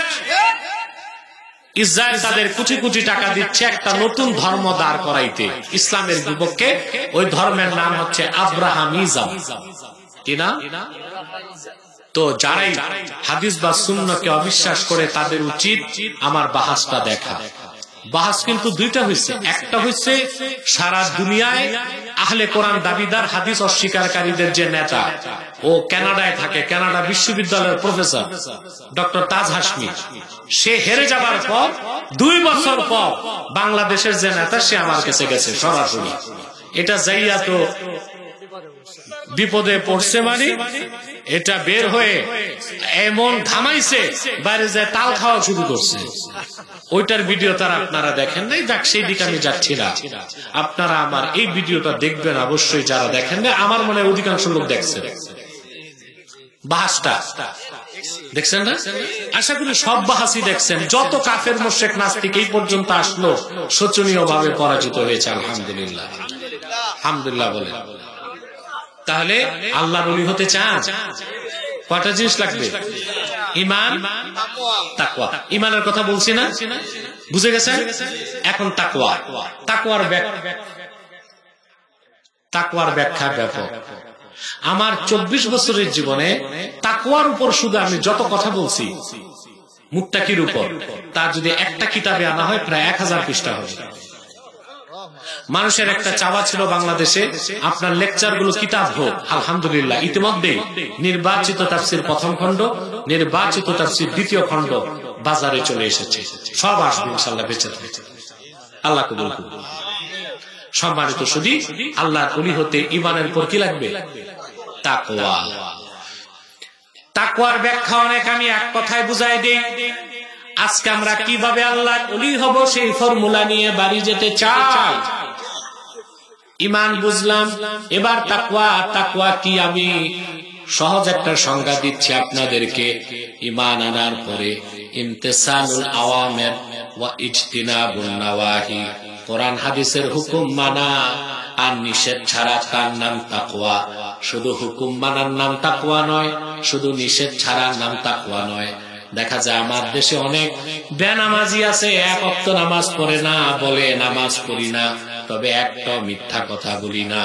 ইসরায়েল তাদের কোটি কোটি টাকা দিচ্ছে একটা নতুন ধর্ম দাঁড় করাইতে ইসলামের বিপক্ষে। ওই ধর্মের নাম হচ্ছে আব্রাহামিজম, কি না? তো যারাই হাদিস বা সুন্নাহকে অবিশ্বাস করে তাদের উচিত আমার বাহাসটা দেখা। বাহাস কিন্তু দুইটা হয়েছে। একটা হয়েছে সারা দুনিয়ায় আহলে কোরআন দাবিদার হাদিস অস্বীকারীদের যে নেতা, ও কানাডায় থাকে, কানাডা বিশ্ববিদ্যালয়ের প্রফেসর ডক্টর তাজ হাশমি। সে হেরে যাবার পর 2 বছর পর বাংলাদেশের যে নেতা, সে আমার কাছে গেছে সরাসরি। এটা যাইয়া তো বিপদে পড়ছে, মানে এটা বের হয়ে এমন ঘামাইছে, বাইরে যায় তাল খাওয়া শুরু করছে। ওইটার ভিডিও তারা আপনারা দেখেন নাই, যাক সেই দিকে আমি যাচ্ছি না। আপনারা আমার এই ভিডিওটা দেখবেন অবশ্যই, যারা দেখেন না। আমার মনে হয় অধিকাংশ লোক দেখছেন। বাহাসটা দেখছেন না? আশা করি সব বাহাসই দেখছেন। যত কাফের মুশরিক নাস্তিক এই পর্যন্ত আসলো, শোচনীয় ভাবে পরাজিত হয়েছে। আলহামদুলিল্লাহ, আলহামদুলিল্লাহ বলে। তাহলে আল্লাহর ওলি হতে চান, কয়টা জিনিস লাগবে? ঈমান, তাকওয়া। ঈমানের কথা বলছি না, বুঝে গেছেন? এখন তাকওয়া। তাকওয়ার ব্যাখ্যা ব্যাপক। আমার 24 বছরের জীবনে তাকওয়ার উপর শুধু আমি যত কথা বলছি মুত্তাকির উপর, তা যদি একটা কিতাবে আনা হয় প্রায় 1000 পৃষ্ঠা হবে। মানুষের একটা চাওয়া ছিল বাংলাদেশে আপনার লেকচার গুলো কিতাব হোক। আলহামদুলিল্লাহ, ইতিমধ্যে নির্বাচিত তাফসীর প্রথম খণ্ড, নির্বাচিত তাফসীর দ্বিতীয় খণ্ড বাজারে চলে এসেছে। সব আসবে ইনশাআল্লাহ, বেঁচে থাকবে। আল্লাহ কবুল করুন। সম্মানিত শুধু আল্লাহর ওলি হতে ঈমানের পর কি লাগবে? তাকওয়া। তাকওয়ার ব্যাখ্যা অনেক, আমি এক কথায় বুঝাই দেই। আজকে আমরা কিভাবে আল্লাহর ওলি হব সেই ফর্মুলা নিয়ে বাড়ি যেতে চাই। ঈমান বুঝলাম, এবার তাকওয়া। তাকওয়া কি আমি সহজ একটা সংজ্ঞা দিচ্ছি আপনাদেরকে। ঈমান আনার পরে ইমতিসালুল আওয়ামির ওয়া ইজতিনাবুন নাওয়াহি, কোরআন হাদিসের হুকুম মানা আর নিষেধ ছাড়া, তার নাম তাকওয়া। শুধু হুকুম মানার নাম তাকওয়া নয়, শুধু নিষেধ ছাড়ার নাম তাকওয়া নয়। দেখা যায় আমার দেশে অনেক বেনামাজি আছে, 1 ওয়াক্ত নামাজ পড়ে না, বলে নামাজ পড়ি না, তবে একটা মিথ্যা কথা বলি না।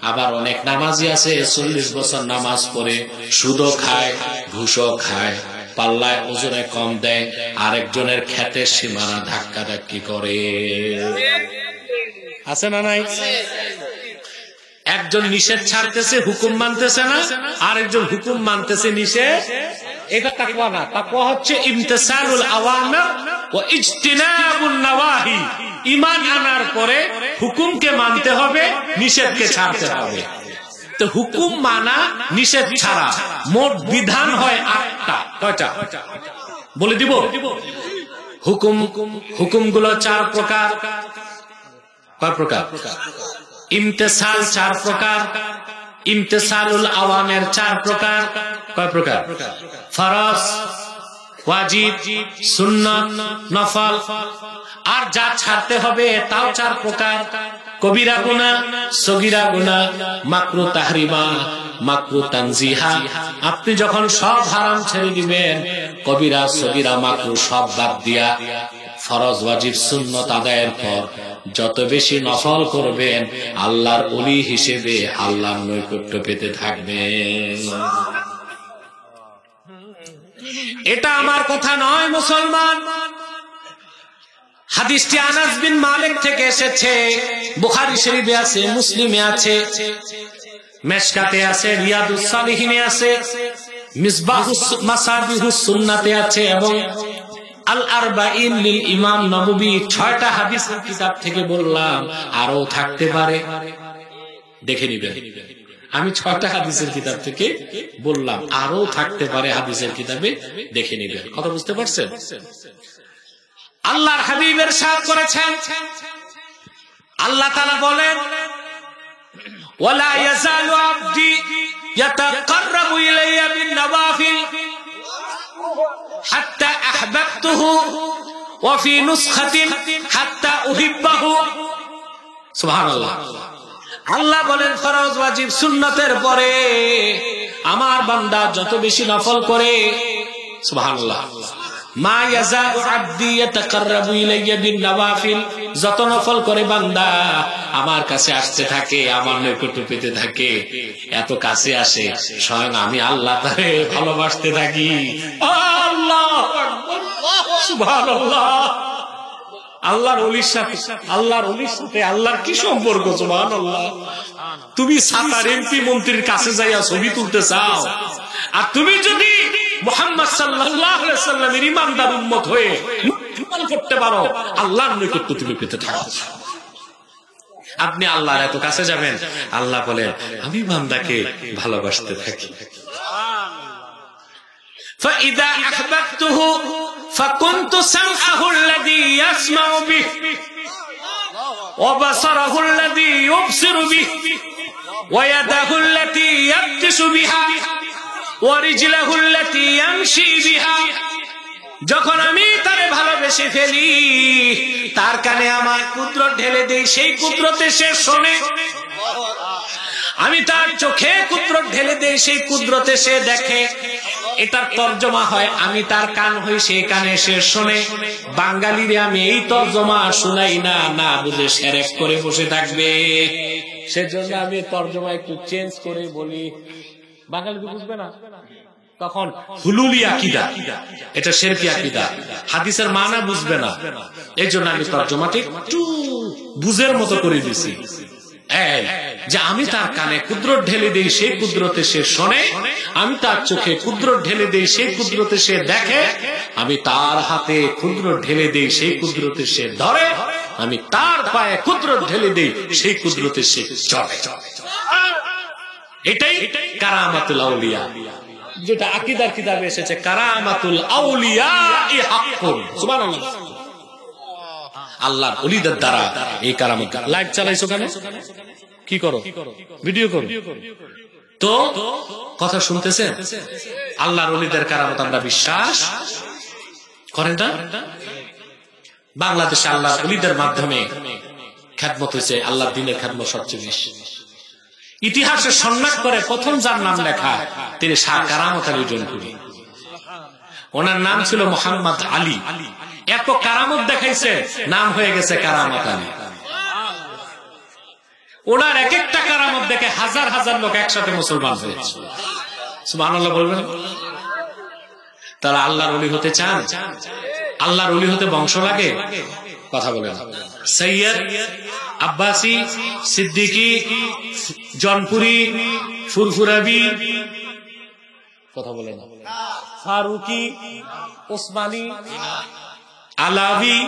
আবার অনেক নামাজি আছে 40 বছর নামাজ পড়ে, সুদও খায়, ঘুষও খায়, পাল্লায় ওজনে কম দেয়, আরেকজনের ক্ষেতের সীমানা ধাক্কা ধাক্কি করে। আছে না নাই? একজন নিষেধ ছাড়তেছে, হুকুম মানতেছে না, আরেকজন হুকুম মানতেছে, নিষেধ। এটা তাকওয়া না। তাকওয়া হচ্ছে ইমতিসালুল আওয়ামির ওয়া ইজতিনাবুন নাওয়াহি। ঈমান আনার পরে হুকুমকে মানতে হবে, নিষেধকে ছাড়তে হবে। তো হুকুম মানা, নিষেধ ছাড়া মোট বিধান হয় 8টা। কয়টা বলে দিব? হুকুমগুলো 4 প্রকার। কয় প্রকার? ইমতিসাল 4 প্রকার, ইমতিসালুল আওয়ামির 4 প্রকার। কয় প্রকার? ফরজ, ওয়াজিব, সুন্নাত, নফল। আর যা ছাড়তে হবে তাও 4 প্রকার। কবিরা গুনাহ, সগীরা গুনাহ, মাকরুহ তাহরিমা, মাকরুহ তানজিহা। আপনি যখন সব হারাম ছেড়ে দিবেন, কবিরা, সগীরা, মাকরুহ সব বাদ দিয়া ফরজ, ওয়াজিব, সুন্নাত আদায়ের পর যত বেশি নফল করবেন, আল্লাহর ওলি হিসেবে আল্লাহর নৈকট্য পেতে থাকবেন। এটা আমার কথা নয় মুসলমান। হাদিসটি আনাস বিন মালিক থেকে এসেছে, বুখারী শরীফে আছে, মুসলিমে আছে, মেশকাতে আছে, রিয়াদুস সালিহিনে আছে, মিসবাহুস মাসাবিহুস সুন্নাতে আছে, এবং আল আরবাঈন লিল ইমাম নববী। 6টা হাদিসের কিতাব থেকে বললাম, আরো থাকতে পারে, দেখে নিবেন। আমি 6টা হাদিসের কিতাব থেকে বললাম, আরো থাকতে পারে, হাদিসের কিতাবে দেখে নিবেন। কথা বুঝতে পারছেন? আল্লাহর হাবিব ইরশাদ করেছেন, আল্লাহ তাআলা বলেন, ওয়ালা ইয়াজালু আবদি ইয়াতাকাররাবু ইলাইয়া বিন নওয়াফিল হাত্তা আহবাবতুহু ওয়া ফি নুসখাতিন হাত্তা উহিব্বাহু। সুবহানাল্লাহ। আল্লাহ বলেন ফরজ ওয়াজিব সুন্নতের পরে আমার বান্দা যত বেশি নফল করে, সুবহানাল্লাহ, মা ইয়াজাউ আবদি ইয়াতাকাররাবু ইলাইয়া বিন-নওয়াফিল, যত নফল করে বান্দা আমার কাছে আসতে থাকে, আমার নৈকট্য পেতে থাকে, এত কাছে আসে স্বয়ং আমি আল্লাহ তারে ভালোবাসতে থাকি। আল্লাহু আকবার, সুবহানাল্লাহ। আল্লাহর ওলির সাথে আল্লাহর কি সম্পর্ক? সুবহানাল্লাহ। তুমি সাতার এমপি মন্ত্রীর কাছে যাইয়া ছবি তুলতে চাও, আর তুমি যদি মুহাম্মদ সাল্লাল্লাহু আলাইহি ওয়াসাল্লামের ইমানদার উম্মত হয়ে আমল করতে পারো, আল্লাহর নৈকট্য তুমি পেতে থাকো। আপনি আল্লাহর এত কাছে যাবেন, আল্লাহ বলেন আমি বান্দাকে ভালোবাসতে থাকি। فإذا أحببته فكنت سمعه الذي يسمع به وبصره الذي يبصر به ويده التي يبطش بها ورجله التي يمشي بها। যখন আমি তারে ভালোবেসে ফেলি, তার কানে আমার কুদরত ঢেলে দেই, সেই কুদরতে সে শোনে। আমি তার চোখে কুদরত ঢেলে দেই, সেই কুদরতে সে দেখে। এটার তর্জমা হয় আমি তার কান হই, সেই কানে সে শোনে। বাঙালিরে আমি এই তর্জমা শুনাই না, না বুঝে সেরেক করে বসে থাকবে, সেজন্য আমি তর্জমা একটু চেঞ্জ করে বলি। বাঙালি বুঝবে না, তখন হুলুলি আকীদা, এটা শিরকি আকীদা, হাদিসের মানা বুঝবে না। এই জন্য আমি তর্জমাটি একটু বুঝের মতো করে দিছি, যে আমি তার কানে কুদরত ঢেলে দেই, সেই কুদরতে সে শোনে। আমি তার চোখে কুদরত ঢেলে দেই, সেই কুদরতে সে দেখে। আমি তার হাতে কুদরত ঢেলে দেই, সেই কুদরতে সে ধরে। আমি তার পায়ে কুদরত ঢেলে দেই, সেই কুদরতে সে চলে। এটাই কারামাতুল আউলিয়া, যেটা আকীদার কিতাবে এসেছে, কারামাতুল আউলিয়া হাক্কুন। সুবহানাল্লাহ। আল্লাহর ওলিদের দ্বারা এই কারামত। লাইভ চালাইছো কেন? কি করো? ভিডিও করো তো? কথা শুনতেছেন? আল্লাহর ওলিদের কারামত আমরা বিশ্বাস করেন না? বাংলাদেশে আল্লাহর ওলিদের মাধ্যমে খেদমত হয়েছে, আল্লাহর দ্বীনের খেদমত সবচেয়ে বেশি। ইতিহাসে সন্ন্যাস করে প্রথম যার নাম লেখা, তিনি শাহ কারামত আলী জনপুরি। ওনার নাম ছিল মোহাম্মদ আলী। এত কারামত দেখাইছে, নাম হয়ে গেছে কারামত আলী। ওনার এক একটা কারামত দেখে হাজার হাজার লোক একসাথে মুসলমান হয়েছে। সুবহানাল্লাহ বলবেন? তারা আল্লাহর ওলি হতে চান? আল্লাহর ওলি হতে বংশ লাগে? কথা বলেন। সৈয়দ, আব্বাসী, সিদ্দিকী, জনপুরি, ফুরফুরাবি, কথা বলেন, ফারুকি, ওসমানী, আলাবি,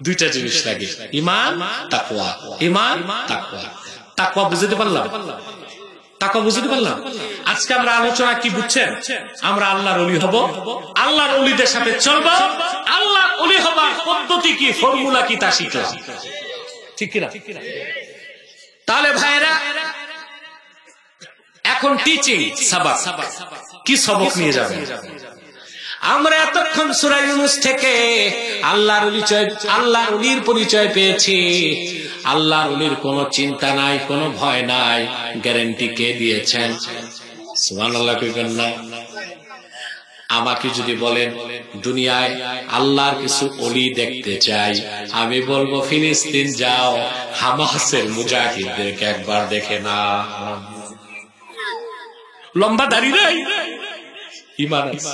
দুইটা জিনিস লাগে, ঈমান, তাকওয়া। ঈমান, তাকওয়া। তাকওয়া বুঝতে পারলাম? তাকওয়া বুঝতে পারলাম? আজকে আমরা আলোচনা কি বুঝছেন? আমরা আল্লাহর ওলি হব, আল্লাহর ওলিদের সাথে চলবো, আল্লাহর ওলি হবার পদ্ধতি কি, ফর্মুলা কি তা শিখলাম। ঠিক কিনা? তাহলে ভাইরা, এখন টিচিং সাবাক, কি সবক নিয়ে যাবে? আমরা এতক্ষণ সূরা ইউনূস থেকে আল্লাহর ওলির পরিচয় পেয়েছি। আল্লাহর ওলির কোনো চিন্তা নাই, কোনো ভয় নাই। গ্যারান্টি কে দিয়েছেন? সুবহানাল্লাহ কইবেন না? আমাকে যদি বলেন দুনিয়ায় আল্লাহর কিছু ওলি দেখতে চাই, আমি বলবো ফিলিস্তিন যাও, হামাসের মুজাহিদদেরকে একবার দেখে না। লম্বা দাড়ি নাই, ঈমান আছে।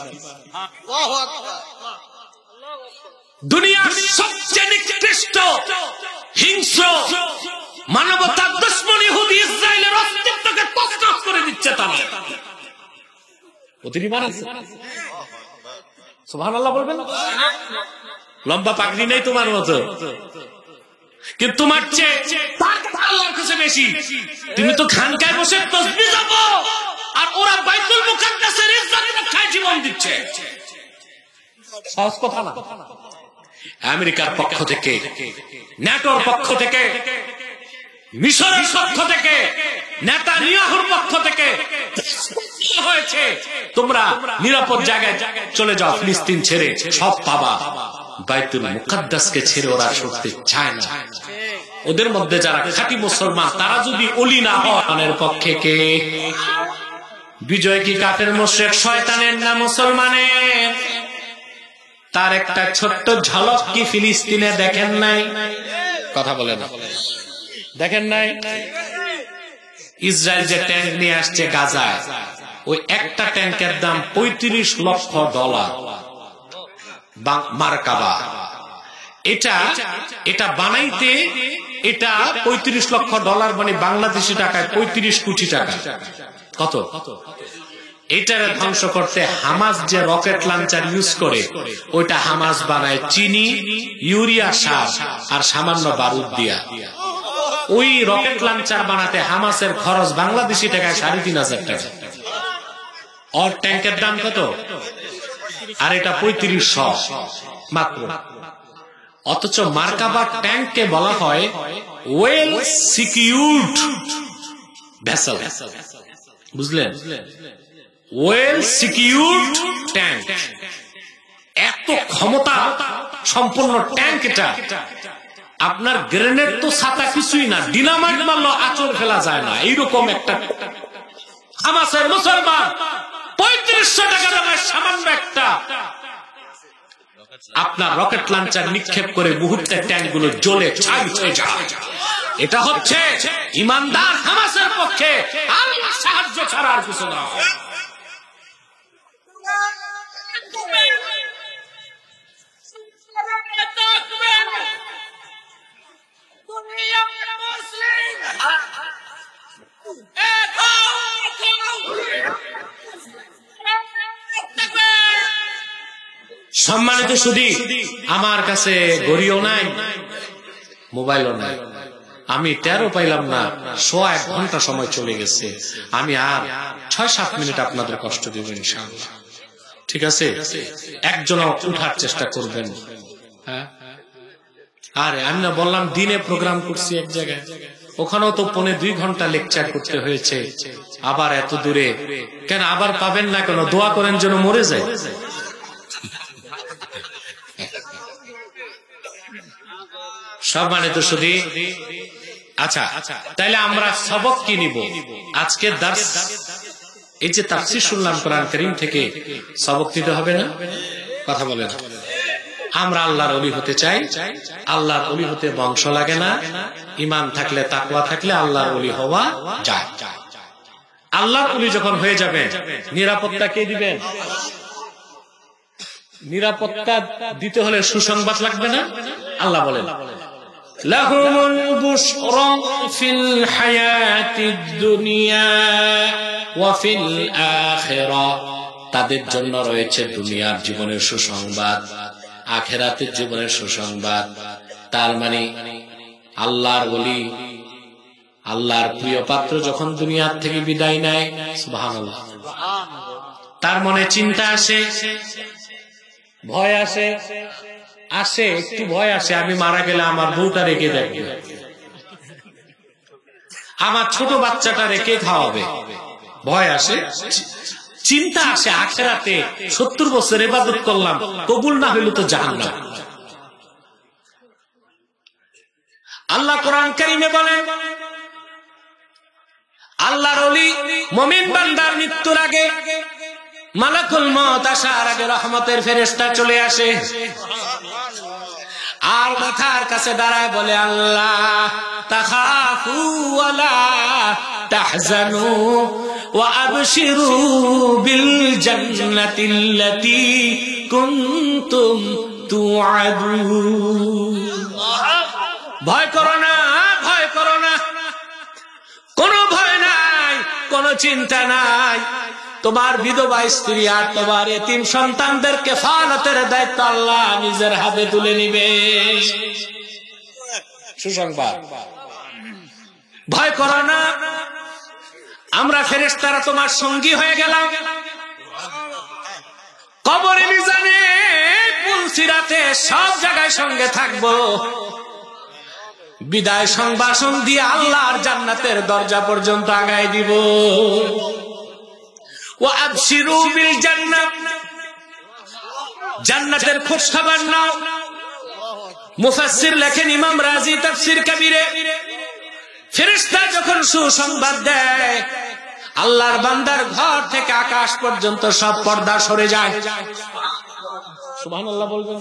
দুনিয়ার সবচেয়ে নিকৃষ্ট, হিংস্র, মানবতার দুশমন ইহুদি ইসরায়েলের অস্তিত্বকে তছনছ করে দিচ্ছে তারা। ওদের ঈমান আছে? সুবহানাল্লাহ বলবেন? লম্বা পাগড়ি নেই তোমার মতো, কিন্তু তোমার চেয়ে আল্লাহর কাছে বেশি। তুমি তো খানকায় বসে তাসবিহ জপো, আর ওরা বাইতুল মুকাদ্দাসের ইজ্জত রক্ষায় জীবন দিচ্ছে। সহজ কথা না। আমেরিকার পক্ষ থেকে, ন্যাটোর পক্ষ থেকে, মিশরের পক্ষ থেকে, নেতানিয়াহুর পক্ষ থেকে হয়েছে তোমরা নিরাপদ জায়গায় চলে যাও, ফিলিস্তিন ছেড়ে সব পাবা। বাইতুল মুকাদ্দাসকে ছেড়ে ওরা সরতে চায় না। ওদের মধ্যে যারা খাঁটি মুসলমান তারা যদি ওলি না হয় পক্ষে কে? বিজয় কি কাফের মুশরিক শয়তানের না মুসলমানের? তার একটা ছোট্ট ঝলক কি ফিলিস্তিনে দেখেন নাই? কথা বলেন, দেখেন নাই? ইসরায়েল যে ট্যাঙ্ক নিয়ে আসছে গাজায়, ওই একটা ট্যাঙ্কের দাম $35 লক্ষ। মার্কাবা এটা বানাইতে এটা $35 লক্ষ, মানে বাংলাদেশি টাকায় 35 কোটি টাকা। কত? এটারে ধ্বংস করতে হামাস যে রকেট লঞ্চার ইউজ করে, ওইটা হামাস বানায় চিনি, ইউরিয়া সার আর সামান্য বারুদ দিয়া। ওই রকেট লঞ্চার বানাতে হামাসের খরচ বাংলাদেশি টাকায় 3,500 টাকা। আর ট্যাঙ্কের দাম কত? আর এটা 3500 মাত্র। অথচ মার্কাবা ট্যাঙ্ককে বলা হয় ওয়েল সিকিউরড ভেসেল। বুঝলেন? Well secured tank. এত ক্ষমতা সম্পন্ন ট্যাঙ্ক এটা। আপনার গ্রেনেড তো ছাতা কিছুই না, ডিনামাইট মারলো আচর ফেলা যায় না, এইরকম একটা হামাসের মুসলমান 3500 টাকা দামের সামান্য একটা আপনার রকেট লঞ্চার নিক্ষেপ করে মুহূর্তে ট্যাঙ্ক গুলো জ্বলে ছাই হয়ে যায়। এটা হচ্ছে ইমানদার হামাসের পক্ষে আল্লাহর সাহায্য ছাড়া আর কিছু না। সম্মানিত সুধী, আমার কাছে ঘড়িও নাই, মোবাইলও নাই, আমি টেরও পাইলাম না। 1 ঘন্টা সময় চলে গেছে। আমি আর 6-7 মিনিট আপনাদের কষ্ট দেব ইনশাআল্লাহ। ঠিক আছে? একজন উঠার চেষ্টা করবেন। হ্যাঁ, আরে আমি না বললাম দিনে প্রোগ্রাম করছি এক জায়গায়, ওখানেও তো 1.5-2 ঘন্টা লেকচার করতে হয়েছে। আবার এত দূরে কেন? আবার পাবেন না কেন? দোয়া করেন যেন মরে যায়। সম্মানিত সুধী, আচ্ছা তাইলে আমরা সবক কি নিব আজকে? দার্স, এই যে তাফসীর শুনলাম কোরআন কারীম থেকে, সবক নিতে হবে না? কথা বলেন। আমরা আল্লাহর ওলি হতে চাই। আল্লাহর ওলি হতে বংশ লাগে না, ঈমান থাকলে, তাকওয়া থাকলে আল্লাহর ওলি হওয়া যায়। আল্লাহর ওলি যখন হয়ে যাবেন, নিরাপত্তা কে দিবেন? নিরাপত্তা দিতে হলে সুসংবাদ লাগবে না? আল্লাহ বলেন, লাহুমুল বুশরা ফিল হায়াতিদ দুনিয়া ওয়া ফিল আখিরা। তাদের জন্য রয়েছে দুনিয়ার জীবনের সুসংবাদ, আখিরাতের জীবনের সুসংবাদ। তার মানে আল্লাহর ওলি, আল্লাহর প্রিয় পাত্র যখন দুনিয়ার থেকে বিদায় নেয়, সুবহানাল্লাহ, তার মনে চিন্তা আসে, ভয় আসে, একটু ভয় আসে, আমি মারা গেলে আমার বউটা রেখে দেখবে, আমার ছোট বাচ্চাটা রেখে খাওয়াবে, ভয় আসে, চিন্তা আসে। আখিরাতে 70 বছর ইবাদত করলাম, কবুল না হইলে তো জাহান্নাম। আল্লাহ কোরআন কারীমে বলেন, আল্লাহর ওলি মুমিন বান্দার মৃত্যুর আগে মালাকুল মউত আসার আগে রহমতের ফেরেশতা চলে আসে আর মাথার কাছে দাঁড়ায় বলে, আল্লাহ তাখাফু ওয়া লা তাহজানু ওয়া আবশিরু বিল জান্নাতিল্লাতী কুনতুম তুআদুন। ভয় করো না, ভয় করো না, কোনো ভয় নাই, কোনো চিন্তা নাই। তোমার বিধবা স্ত্রী আর তোমার এতিম সন্তানদের কেফালতের দায়িত্ব আল্লাহ নিজের হাতে তুলে নিবে। সুসংবাদ, ভয় করো না, আমরা ফেরেশতারা তোমার সঙ্গী হয়ে গেলাম। কবরে, মিজানে, পুলসিরাতে সব জায়গায় সঙ্গে থাকবো। বিদায় সংবাসন দিয়ে আল্লাহর জান্নাতের দরজা পর্যন্ত আগায় দিব। ওয়া আবশিরু বিল জান্নাত, জান্নাতের খোঁজ খবর নাও। মুফাসসির লেখেন ইমাম রাজি তাফসীর কবিরে, ফেরেশতা যখন সুসংবাদ দেয় আল্লাহর বান্দার ঘর থেকে আকাশ পর্যন্ত সব পর্দা সরে যায়। সুবহানাল্লাহ বলবেন।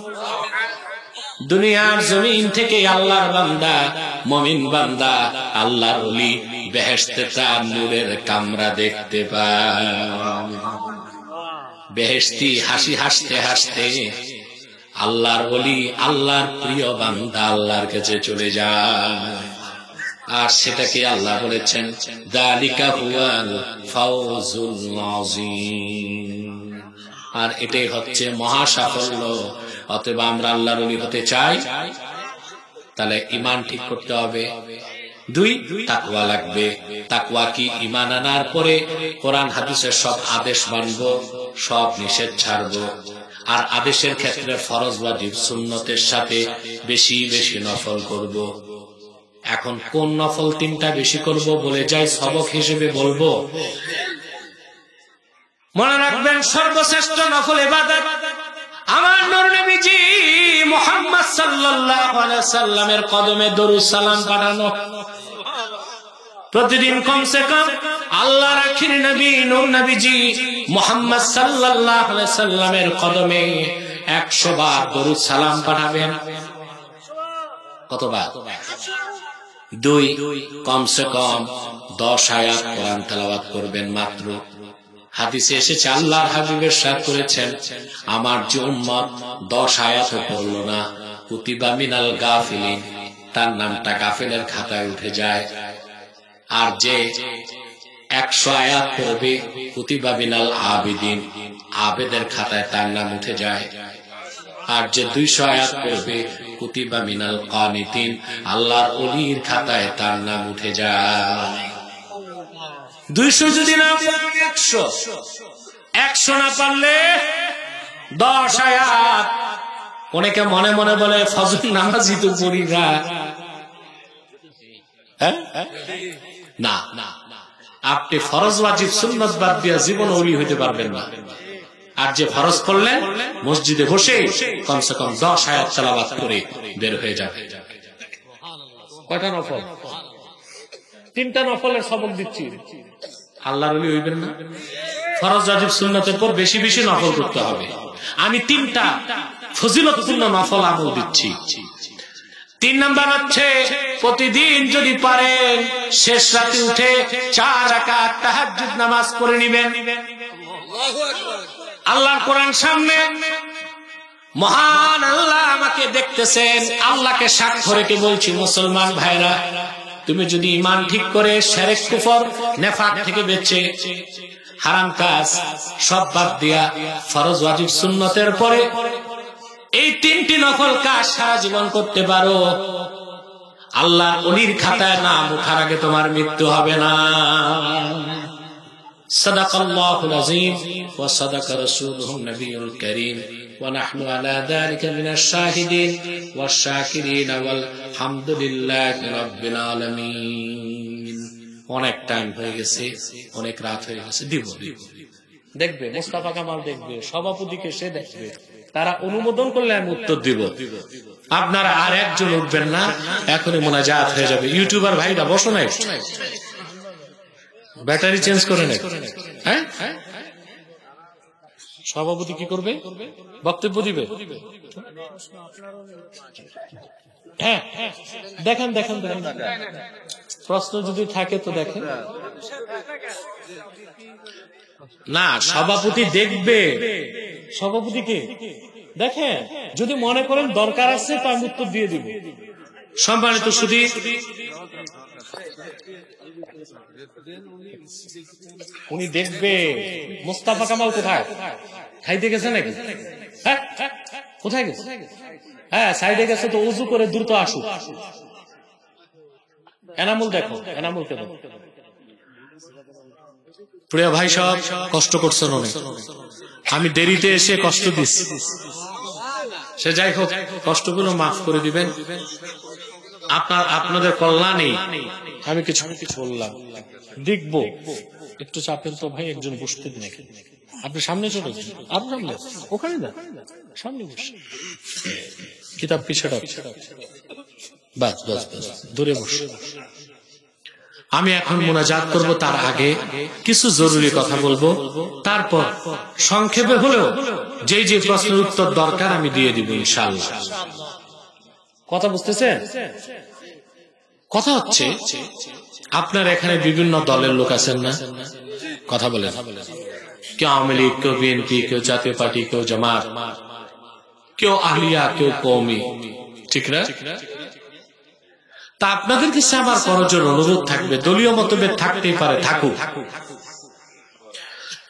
দুনিয়ার জমিন থেকে আল্লাহর বান্দা, মুমিন বান্দা, আল্লাহর ওলি বেহেশতে তার নূরের কামরা দেখতে পায়। বেহেশতি হাসি হাসতে হাসতে আল্লাহর ওলি, আল্লাহর প্রিয় বান্দা আল্লাহর কাছে চলে যায়। আর সেটাকে আল্লাহ বলেছেন যালিকা হুয়াল ফাওজুল আযীম, আর এটাই হচ্ছে মহা সাফল্য। অতএব আমরা আল্লাহর ওলি হতে চাই, তাহলে ঈমান ঠিক করতে হবে। 2 তাকওয়া লাগবে। তাকওয়া কি? ঈমান আনার পরে কোরআন হাদিসের সব আদেশ মানব, সব নিষেধ ছাড়ব। আর আদেশের ক্ষেত্রে ফরজ ওয়াজিব সুন্নতের সাথে বেশি বেশি নফল করব। এখন কোন নফল 3টা বেশি করব বলে যাই সবক হিসেবে বলবো। মনে রাখবেন সর্বশ্রেষ্ঠ নফল ইবাদত আমার নূর নবীজি মুহাম্মদ সাল্লাল্লাহু আলাইহি সাল্লামের কদমে দরুদ সালাম পাঠানো। প্রতিদিন কমসে কম আল্লাহর আখির নবী নূর নবীজি মুহাম্মদ সাল্লাল্লাহু আলাইহি সাল্লামের কদমে 100 বার দরুদ সালাম পাঠাবেন। কতবার? 2 কমসে কম 10 আয়াত কোরআন তেলাওয়াত করবেন মাত্র। হাদিসে এসেছে আল্লাহর হাবিব ইরশাদ করেছেন, আমার যে উম্মত 10 আয়াতও পড়ল না, কুতিবা মিনাল গাফিলিন, তার নামটা গাফিলের খাতায় উঠে যায়। আর যে 100 আয়াত পড়বে, কুতিবা মিনাল আবিদিন, আবেদের খাতায় তার নাম উঠে যায়। আর যে 200 আয়াত পড়বে, কুতিবা মিনাল কানিতিন, আল্লাহর ওলির খাতায় তার নাম উঠে যায়। 200 যদি না 100 না পারলে 10 আয়াত। অনেকে মনে মনে বলে ফজর নামাজই তো পড়ি না। না, আপনি ফরজ ওয়াজিব সুন্নাত বাদ দিয়া জীবন ওলি হইতে পারবেন না। আর যে ফরজ করলেন মসজিদে বসে কমসে কম 10 আয়াত তেলাওয়াত করে বের হয়ে যাবে। কয়টা নফল? 3টা নফলের সবক দিচ্ছি। আল্লাহর ওলি হইবেন না, ফরজ ওয়াজিব সুন্নাতের পর বেশি বেশি নফল করতে হবে। আমি 3টা ফজিলতপূর্ণ নফল আমল দিচ্ছি। 3 নাম্বার হচ্ছে প্রতিদিন যদি পারেন শেষ রাতে উঠে 4 রাকাত তাহাজ্জুদ নামাজ পড়ে নেবেন। আল্লাহর কোরআন সামনে, মহান আল্লাহ আমাকে দেখতেছেন। আল্লাহকে সাক্ষ্য রেখে বলছি, মুসলমান ভাইরা, তুমি যদি ঈমান ঠিক করে শিরক কুফর নেফাক থেকে বেঁচে হারাম কাজ সব বাদ দিয়া ফরজ ওয়াজিব সুন্নতের পরে এই 3টি নফল কাজ সারা জীবন করতে পারো, আল্লাহর ওলির খাতায় নাম ওঠার আগে তোমার মৃত্যু হবে না। সাদাকাল্লাহুল আযীম ওয়া সাদাকা রাসূলুহুন নবিয়ুল কারীম ওয়া নাহনু আলা যালিকা মিনাশ শাহিদিন ওয়াশ শাকিরিন ওয়াল হামদুলিল্লাহি রাব্বিল আলামিন। অনেক টাইম হয়ে গেছে, অনেক রাত হয়ে গেছে। দিব দেখবে, মোস্তফা কামাল দেখবে, সভাপতিকে সে দেখবে, তারা অনুমোদন করলে আমি উত্তর দিব। আপনারা আর একজন উঠবেন না, এখনই মোনাজাত হয়ে যাবে। ইউটিউবার ভাইরা বসো নাই, ব্যাটারি চেঞ্জ করে নেই। হ্যাঁ, সভাপতি কি করবে? বক্তব্য দিবে। হ্যাঁ, দেখেন দেখেন দেখেন, প্রশ্ন যদি থাকে তো দেখেন। না, সভাপতি দেখবে। সভাপতিকে দেখেন, যদি মনে করেন দরকার আছে তো আমি উত্তর দিয়ে দিব। সম্মানিত শুধু উনি দেখবে মোস্তফা কামাল কোথায়, খাইতে গেছে নাকি? হ্যাঁ, কোথায় গেছে? হ্যাঁ, সাইডে গেছে তো উজু করে দ্রুত আসুক। এনামুল দেখো, এনামুলকে দেখো। প্রিয় ভাই সব কষ্ট করছেন অনেক, আমি দেরিতে এসে কষ্ট দিচ্ছি, সে যাই হোক কষ্টগুলো মাফ করে দিবেন। আপনাদের কল্যাণে আমি কিছু বললাম, দেখবো একটু চাপেন তো ভাই, একজন বসতে দিন। আপনি সামনে চলে, আপনার সামনে ওখানে না, সামনে বসে কিতাব পিছনে বাস বাস বাস, দূরে বস। আমি এখন মুনাজাত করব, তার আগে কিছু জরুরি কথা বলবো, তারপর সংক্ষেপে হলেও যে যে প্রশ্নের উত্তর দরকার আমি দিয়ে দিব ইনশাআল্লাহ। কথা বুঝতেছেন? কথা হচ্ছে, আপনার এখানে বিভিন্ন দলের লোক আছেন না? কথা বলেন। কেউ আওয়ামী লীগ, কেউ বিএনপি, কেউ জাতীয় পার্টি, কেউ জামাত, কেউ আহলিয়া, কেউ কওমি, ঠিক না? তা আপনাদের কাছে আমার করজোর অনুরোধ থাকবে, দলীয় মতভেদ থাকতেই পারে, থাকুক,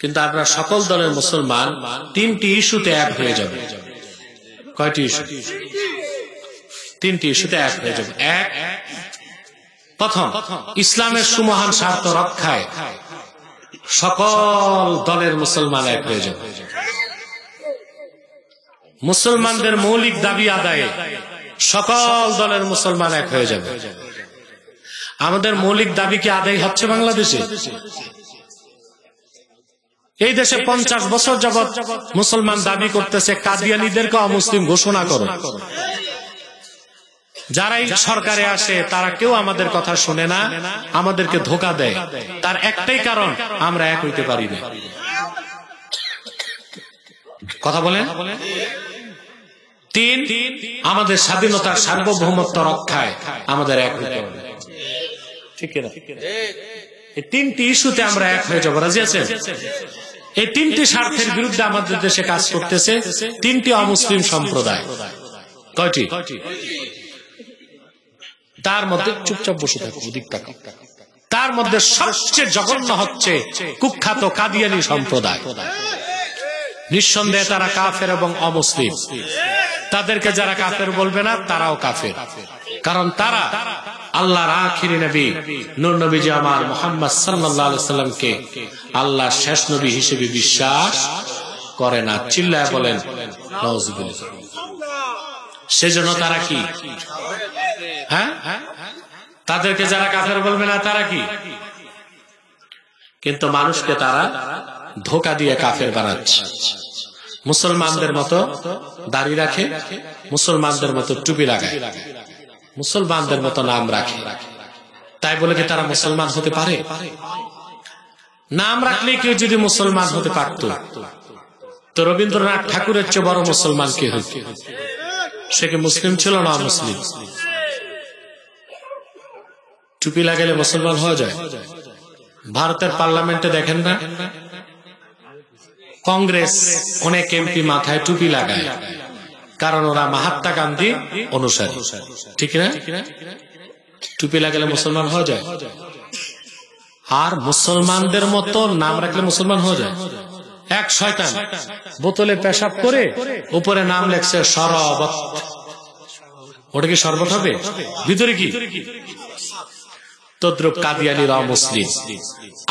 কিন্তু আপনারা সকল দলের মুসলমান 3টি ইস্যুতে এক হয়ে যাবে। কয়টি ইস্যু? 3টি ইস্যুতে এক হয়ে যাবে। এক, প্রথম, ইসলামের সুমহান স্বার্থ রক্ষায় সকল দলের মুসলমান এক হয়ে যাবে। মুসলমানদের মৌলিক দাবি আদায়ে সকল দলের মুসলমান এক হয়ে যাবে। আমাদের মৌলিক দাবি কি আদায় হচ্ছে বাংলাদেশে? এই দেশে 50 বছর যাবৎ মুসলমান দাবি করতেছে কাদিয়ানীদেরকে অমুসলিম ঘোষণা করো। যারাই সরকারে আসে তারা কেউ আমাদের কথা শুনে না, আমাদেরকে ধোঁকা দেয়। তার একটাই কারণ, আমরা এক হইতে পারি না। কথা বলেন। 3, আমাদের স্বাধীনতার সার্বভৌমত্ব রক্ষায় আমাদের এক হইতে হবে। ঠিক না? এই 3টি ইস্যুতে আমরা এক হয়ে যাব। রাজি আছেন? এই 3টি স্বার্থের বিরুদ্ধে আমাদের দেশে কাজ করতেছে 3টি অমুসলিম সম্প্রদায়। কয়টি? তার মধ্যে চুপচাপ বসে থাকো, ওদিক তাকাও। তার মধ্যে সবচেয়ে জঘন্য হচ্ছে কুখ্যাত কাদিয়ানী সম্প্রদায়। নিঃসন্দেহে তারা কাফের এবং অমুসলিম। তাদেরকে যারা কাফের বলবে না তারাও কাফের, কারণ তারা আল্লাহর আখিরি নবী নূর নবীজি আমার মুহাম্মদ সাল্লাল্লাহু আলাইহি সাল্লামকে আল্লাহর শেষ নবী হিসেবে বিশ্বাস করে না। চিল্লায় বলেন নাউজুবিল্লাহ। সেজন্য তারা কি? হ্যাঁ, তাদেরকে যারা কাফের বলবে না তারা কি? কিন্তু মানুষকে তারা ধোঁকা দিয়ে কাফের বানাচ্ছে। মুসলমানদের মতো দাড়ি রাখে, মুসলমানদের মতো টুপি লাগায়, মুসলমানদের মতো নাম রাখে। তাই বলে কি তারা মুসলমান হতে পারে? নাম রাখলে কেউ যদি মুসলমান হতে পারত, তো রবীন্দ্রনাথ ঠাকুরের চেয়ে বড় মুসলমান কে হইত? সে কি মুসলিম ছিল না মুসলিম? টুপি লাগালে মুসলমান হওয়া যায়? ভারতের পার্লামেন্টে দেখেন না, কংগ্রেস অনেক এমপি মাথায় টুপি লাগায়, কারণ ওরা মহাত্মা গান্ধী অনুসারী, ঠিক না? টুপি লাগালে মুসলমান হওয়া যায়? আর মুসলমানদের মতো নাম রাখলে মুসলমান হওয়া যায়? এক শয়তান বোতলে পেশাব করে উপরে নাম লেখছে শরবত। ওটা কি শরবত হবে? ভিতরে কি? তদ্রুপ কাদিয়ানীরা মুসলিম।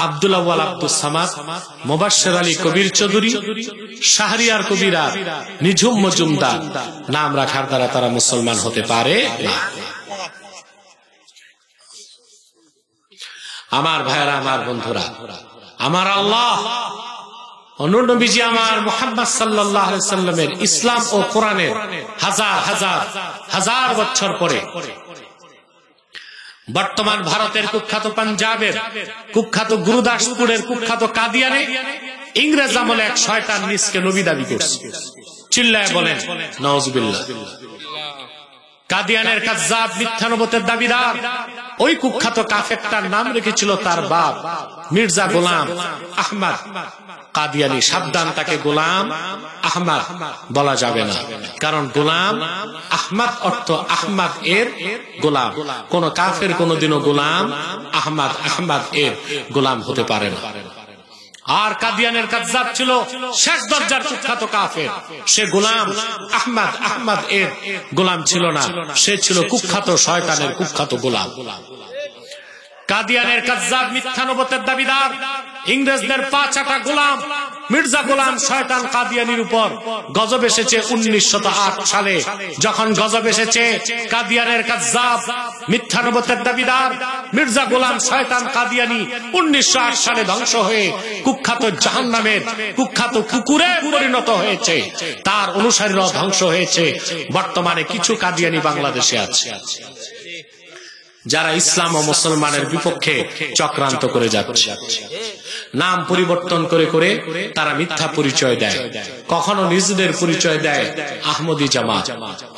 আব্দুল আউয়াল আব্দুস সামাদ, মুবাশশির আলী কবির চৌধুরী, শাহরিয়ার কবিরা, নিঝুম মজুমদার নাম রাখার দ্বারা তারা মুসলমান হতে পারে না। আমার ভাইরা, আমার বন্ধুরা, আমার আল্লাহ নূর নবীজি আমার মুহাম্মদ সাল্লাল্লাহু আলাইহি সাল্লামের ইসলাম ও কোরআনের হাজার হাজার হাজার বছর পরে বর্তমান ভারতের কুখ্যাত পাঞ্জাবের কুখ্যাত গুরুদাসপুরের কুখ্যাত কাদিয়ানে ইংরেজ আমলে এক শয়তান নিজকে নবী দাবি করছে। চিল্লায় বলেন নাউজুবিল্লাহ। কাদিয়ানের কাযযাব মিথ্যানবুতের দাবিদার ওই কুখ্যাত কাফেরটার নাম রেখেছিল তার বাপ মির্জা গোলাম আহমদ কাদিয়ানী। সাবধান, তাকে গোলাম আহমদ বলা যাবে না, কারণ গোলাম আহমদ অর্থ আহমদ এর গোলাম। কোন কাফের কোনদিনও গোলাম আহমদ এর গোলাম হতে পারে না। আর কাদিয়ানের কাযযাব ছিল শেষ দরজার কুখ্যাত কাফের। সে গোলাম আহমদ এর গোলাম ছিল না, সে ছিল কুখ্যাত শয়তানের কুখ্যাত গোলাম। কাদিয়ানের কাযযাব মিথ্যানবুতের দাবিদার ইংরেজদের 5 আটা গোলাম মির্জা গোলাম শয়তান কাদিয়ানির উপর গজব এসেছে 1908 সালে। যখন গজব এসেছে, কাদিয়ানের কাযযাব মিথ্যা নবুয়তের দাবিদার মির্জা গোলাম শয়তান কাদিয়ানি 1908 সালে ধ্বংস হয়ে কুখ্যাত জাহান্নামের কুখ্যাত কুকুরে পরিণত হয়েছে। তার অনুসারীরাও ধ্বংস হয়েছে। বর্তমানে কিছু কাদিয়ানি বাংলাদেশে আছে যারা ইসলাম ও মুসলমানের বিপক্ষে চক্রান্ত করে যাচ্ছে। নাম পরিবর্তন করে করে তারা মিথ্যা পরিচয় দেয়। কখনো নিজেদের পরিচয় দেয় আহমদী জামাত,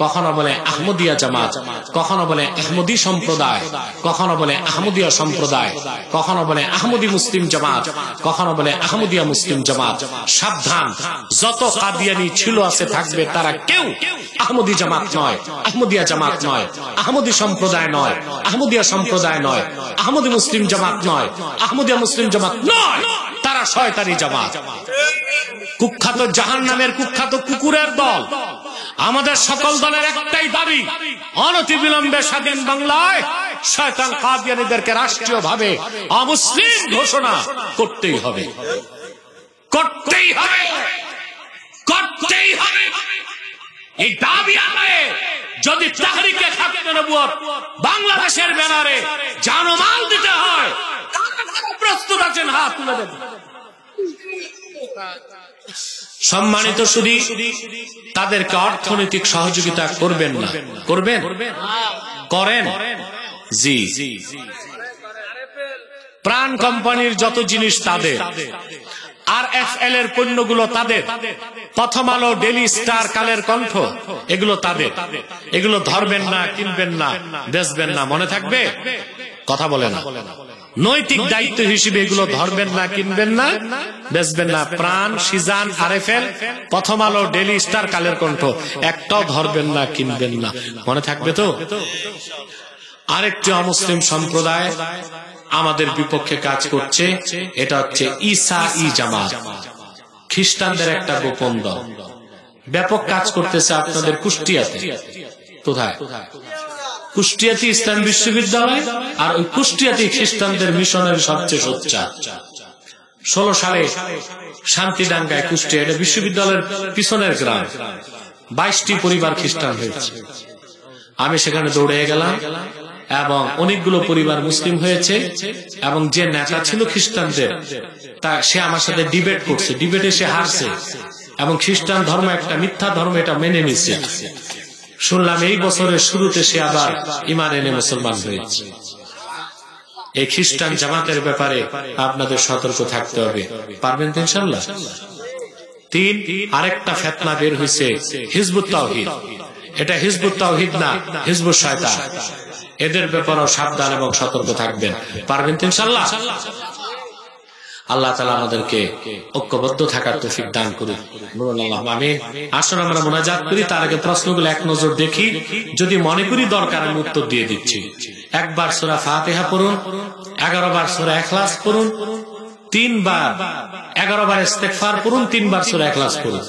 কখনো বলে আহমদিয়া জামাত, কখনো বলে আহমদী সম্প্রদায়, কখনো বলে আহমদিয়া সম্প্রদায়, কখনো বলে আহমদী মুসলিম জামাত, কখনো বলে আহমদিয়া মুসলিম জামাত। সাবধান, যত কাদিয়ানি ছিল আছে থাকবে, তারা কেউ আহমদী জামাত নয়, আহমদিয়া জামাত নয়, আহমদী সম্প্রদায় নয়, আহমদিয়া সম্প্রদায় নয়, আহমদী মুসলিম জামাত নয়, আহমদিয়া মুসলিম জামাত নয়, তারা শয়তানি জামাত, কুখ্যাত জাহান্নামের কুখ্যাত কুকুরের দল। আমাদের সকল দলের একটাই দাবি, অনতিবিলম্বে স্বাধীন বাংলায় শয়তান কাদিয়ানীদেরকে রাষ্ট্রীয়ভাবে অমুসলিম ঘোষণা করতেই হবে, করতেই হবে, করতেই হবে। এই দাবি আদায়ে যদি তাহরিকে খাতমে নবুয়ত বাংলাদেশের ব্যানারে জানমাল দিতে হয়, প্রস্তুত আছেন? হাত তুলে দেন। সম্মানিত সুধী, তাদেরকে অর্থনৈতিক সহযোগিতা করবেন না? করবেন? করেন? জি। প্রাণ কোম্পানির যত জিনিস তাদের, RFL এর পণ্যগুলো তাদের, প্রথম আলো, ডেইলি স্টার, কালের কণ্ঠ, এগুলো তাদের। এগুলো ধরবেন না, কিনবেন না, বেচবেন না, মনে থাকবে? কথা বলে না। নৈতিক দায়িত্ব হিসেবে এগুলো ধরবেন না, কিনবেন না, বেচবেন না। প্রাণ, সিজান, RFL, প্রথম আলো, ডেইলি স্টার, কালের কণ্ঠ একটাও ধরবেন না, কিনবেন না, মনে থাকবে তো? আরেকটি অমুসলিম সম্প্রদায় আমাদের বিপক্ষে কাজ করছে, এটা হচ্ছে ঈসাঈ জামাত, খ্রিস্টানদের একটা গোপন দল। ব্যাপক কাজ করতেছে আপনাদের কুষ্টিয়াতে। কোথায়? কুষ্টিয়াতে ইসলাম বিশ্ববিদ্যালয়, আর ওই কুষ্টিয়াতে খ্রিস্টানদের মিশনের সবচেয়ে সোচ্চা। 16 সালে শান্তিডাঙ্গায়, কুষ্টিয়া, এটা বিশ্ববিদ্যালয়ের পিছনের গ্রাম, 22টি পরিবার খ্রিস্টান হয়েছে। আমি সেখানে দৌড়ে গেলাম এবং অনেকগুলো পরিবার মুসলিম হয়েছে। এবং যে নেতা ছিল খ্রিস্টানদের, তা সে আমার সাথে ডিবেট করছে, ডিবেটে সে হারছে এবং খ্রিস্টান ধর্ম একটা মিথ্যা ধর্ম, এটা মেনে নিচ্ছে। শুনলাম এই বছরের শুরুতে সে আবার ঈমান এনে মুসলমান হয়েছে। এই খ্রিস্টান জামাতের ব্যাপারে আপনাদের সতর্ক থাকতে হবে। পারবেন তো ইনশাআল্লাহ? 3, আরেকটা ফিতনা বের হয়েছে, হিজবুত তাওহীদ। এটা হিজবুত তাওহীদ না, হিজবুত শয়তান। এদের ব্যাপারেও সাবধান এবং সতর্ক থাকবেন। পারবেন তো ইনশাআল্লাহ? আল্লাহ তাআলা আমাদেরকে ঐক্যবদ্ধ থাকার তৌফিক দান করুন। বলুন আল্লাহুম্মা আমিন। আসুন আমরা মুনাজাত করি। তার আগে প্রশ্নগুলো এক নজর দেখি, যদি মনে করি দরকার আমি উত্তর দিয়ে দিচ্ছি। একবার সূরা ফাতিহা পড়ুন, 11 বার সূরা ইখলাস পড়ুন, 3 বার 11 বার ইস্তেগফার পড়ুন, 3 বার সূরা ইখলাস পড়ুন।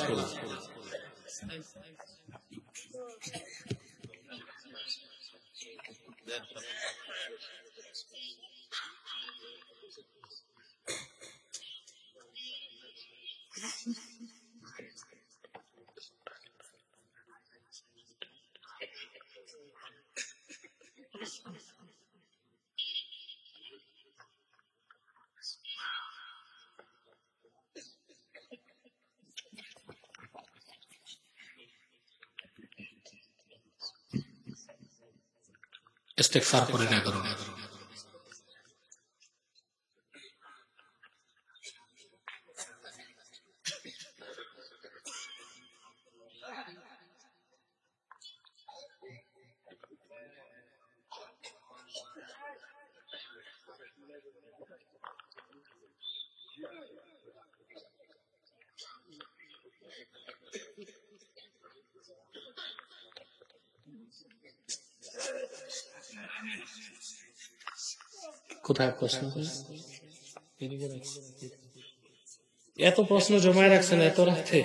ইস্তেগফার করে না করুন। কোথায় প্রশ্ন? এত প্রশ্ন জমায় রাখছেন এত রাতে?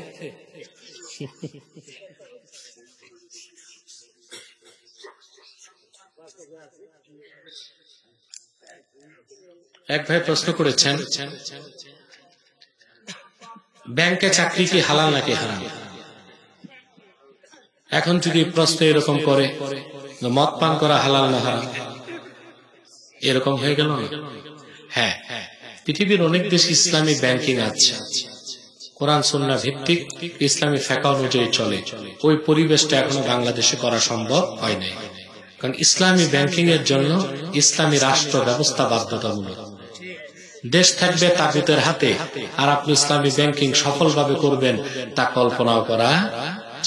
এক ভাই প্রশ্ন করেছেন, ব্যাংকে চাকরি কি হালাল নাকি হারাম? এখন যদি প্রশ্ন এরকম করে মদ পান করা হালাল না হারাম, এরকম হয়ে গেল না? হ্যাঁ, পৃথিবীর অনেক দেশে ইসলামী ব্যাংকিং আছে, কোরআন সুন্নাহ ভিত্তিক ইসলামী ফিকহ অনুযায়ী চলে। ওই পরিবেশটা এখনো বাংলাদেশে করা সম্ভব হয় নাই, কারণ ইসলামী ব্যাংকিং এর জন্য ইসলামী রাষ্ট্র ব্যবস্থা বাধ্যতামূলক। দেশ থাকবে তাগুতের হাতে, আর আপনি ইসলামী ব্যাংকিং সফলভাবে করবেন তা কল্পনাও করা